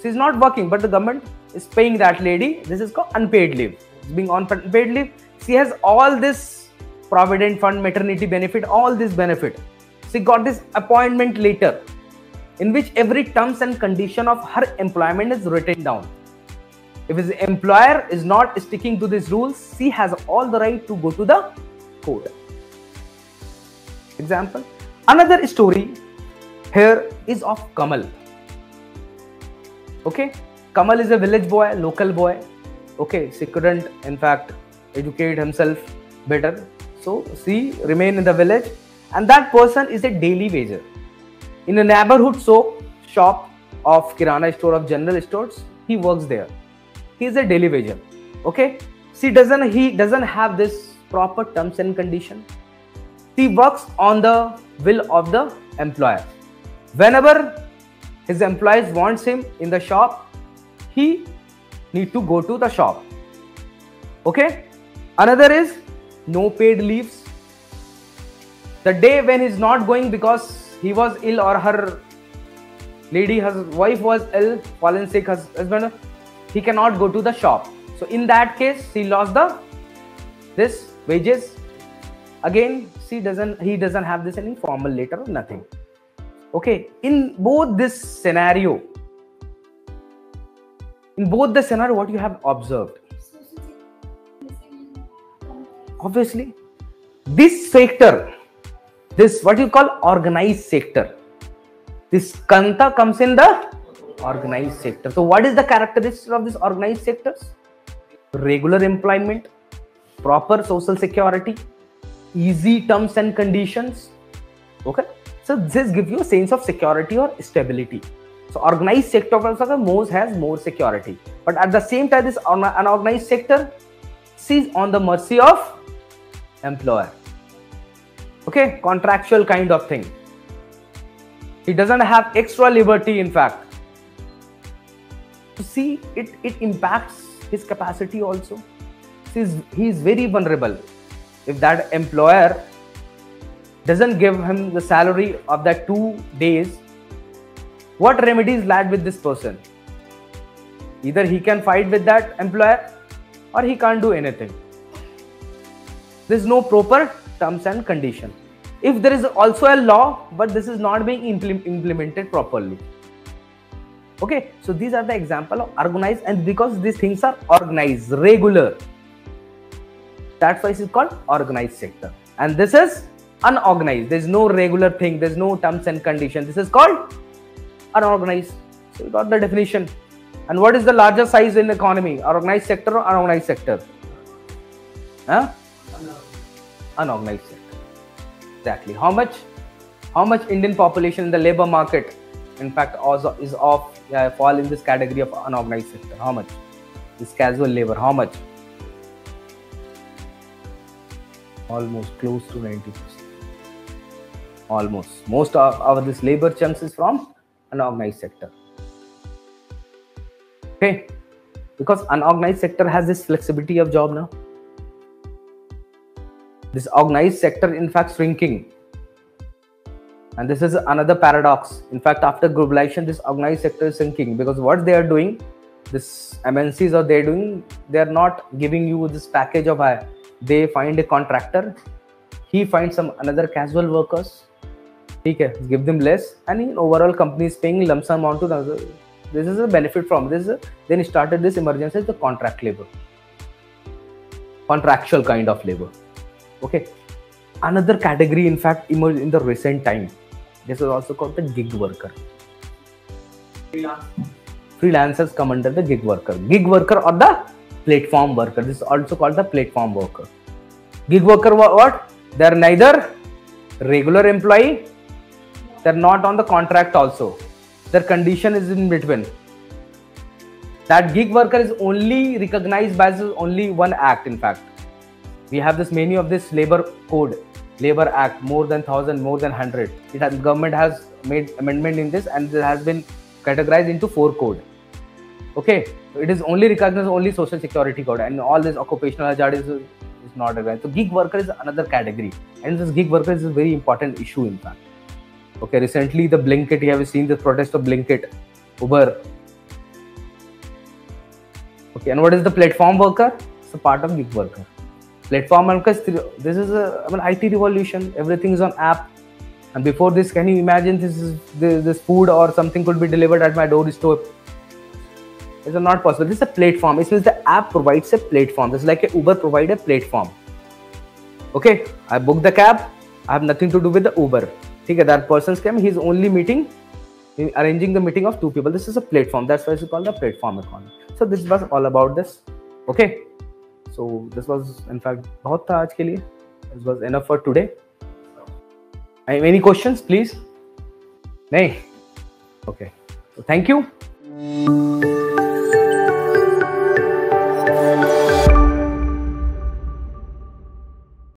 she's not working, but the government is paying that lady. This is called unpaid leave. Being on unpaid leave, she has all this provident fund, maternity benefit, all this benefit. She got this appointment letter in which every terms and condition of her employment is written down. If his employer is not sticking to these rules, she has all the right to go to the court. Example. Another story here is of Kamal. Okay, Kamal is a village boy, local boy. Okay, she couldn't in fact educate himself better, so she remained in the village, and that person is a daily wager in a neighborhood soap shop of kirana store, of general stores. He works there. He is a daily wager. Okay, he doesn't have this proper terms and condition. He works on the will of the employer. Whenever his employees wants him in the shop, he need to go to the shop. Okay. Another is no paid leaves. The day when he's not going because he was ill, or her lady, his wife was ill, fallen sick, his husband, he cannot go to the shop. So in that case, he lost this wages. Again, he doesn't have this any formal letter or nothing. Okay, in both the scenario, what you have observed, obviously, this sector, this what you call organized sector, this Kanta comes in the organized sector. So what is the characteristic of this organized sectors? Regular employment, proper social security, easy terms and conditions. Okay, so this gives you a sense of security or stability. So organized sector also has more security, but at the same time, this unorganized sector is on the mercy of employer. Okay, contractual kind of thing. He doesn't have extra liberty. In fact, to see it impacts his capacity also. He is very vulnerable. If that employer doesn't give him the salary of that 2 days, what remedies led with this person? Either he can fight with that employer or he can't do anything. There is no proper terms and condition. If there is also a law, but this is not being implemented properly. Okay, so these are the example of organized, and because these things are organized, regular, that's why it is called organized sector. And this is unorganized. There is no regular thing. There is no terms and conditions. This is called unorganized. So you got the definition. And what is the larger size in the economy? Organized sector or unorganized sector? Huh? Unorganized sector. Exactly. How much Indian population in the labor market, in fact, also is fall in this category of unorganized sector? How much? This casual labor, how much? Almost close to 90%. Almost. Most of our this labor chunks is from unorganized sector. Okay, because unorganized sector has this flexibility of job now. This organized sector, in fact, shrinking. And this is another paradox. In fact, after globalization, this organized sector is shrinking, because what they are doing, this MNCs or they're doing, they are not giving you this package of they find a contractor, he finds some another casual workers, ठीक है, give them less, and in overall company is paying lump sum amount to the, this is a benefit from this. Then started this emergence as the contract labor, contractual kind of labor. Okay, another category in fact emerged in the recent time. This is also called the gig worker. Freelancers come under the gig worker. Gig worker or the platform worker. This is also called the platform worker. Gig worker what? They are neither regular employee, they are not on the contract also. Their condition is in between. That gig worker is only recognized by only one act. In fact, we have this many of this labor code, labor act, more than 1,000, more than 100. It has, government has made amendment in this, and it has been categorized into 4 code. Okay, so it is only recognized only social security code, and all this occupational hazard is not recognized. So gig worker is another category, and this gig worker is a very important issue in fact. Okay, recently the Blinkit, you have seen the protest of Blinkit, Uber. Okay, and what is the platform worker? It's a part of gig worker. Platform worker, this is a IT revolution. Everything is on app. And before this, can you imagine this food or something could be delivered at my doorstep? It's not possible. This is a platform. It means the app provides a platform. This is like a Uber provide a platform. Okay, I booked the cab. I have nothing to do with the Uber. Okay, that person's came. He's only arranging the meeting of 2 people. This is a platform. That's why it's called the platform economy. So this was all about this. Okay. So this was in fact बहुत था आज के लिए. This was enough for today. Any questions, please? नहीं. Okay. So thank you.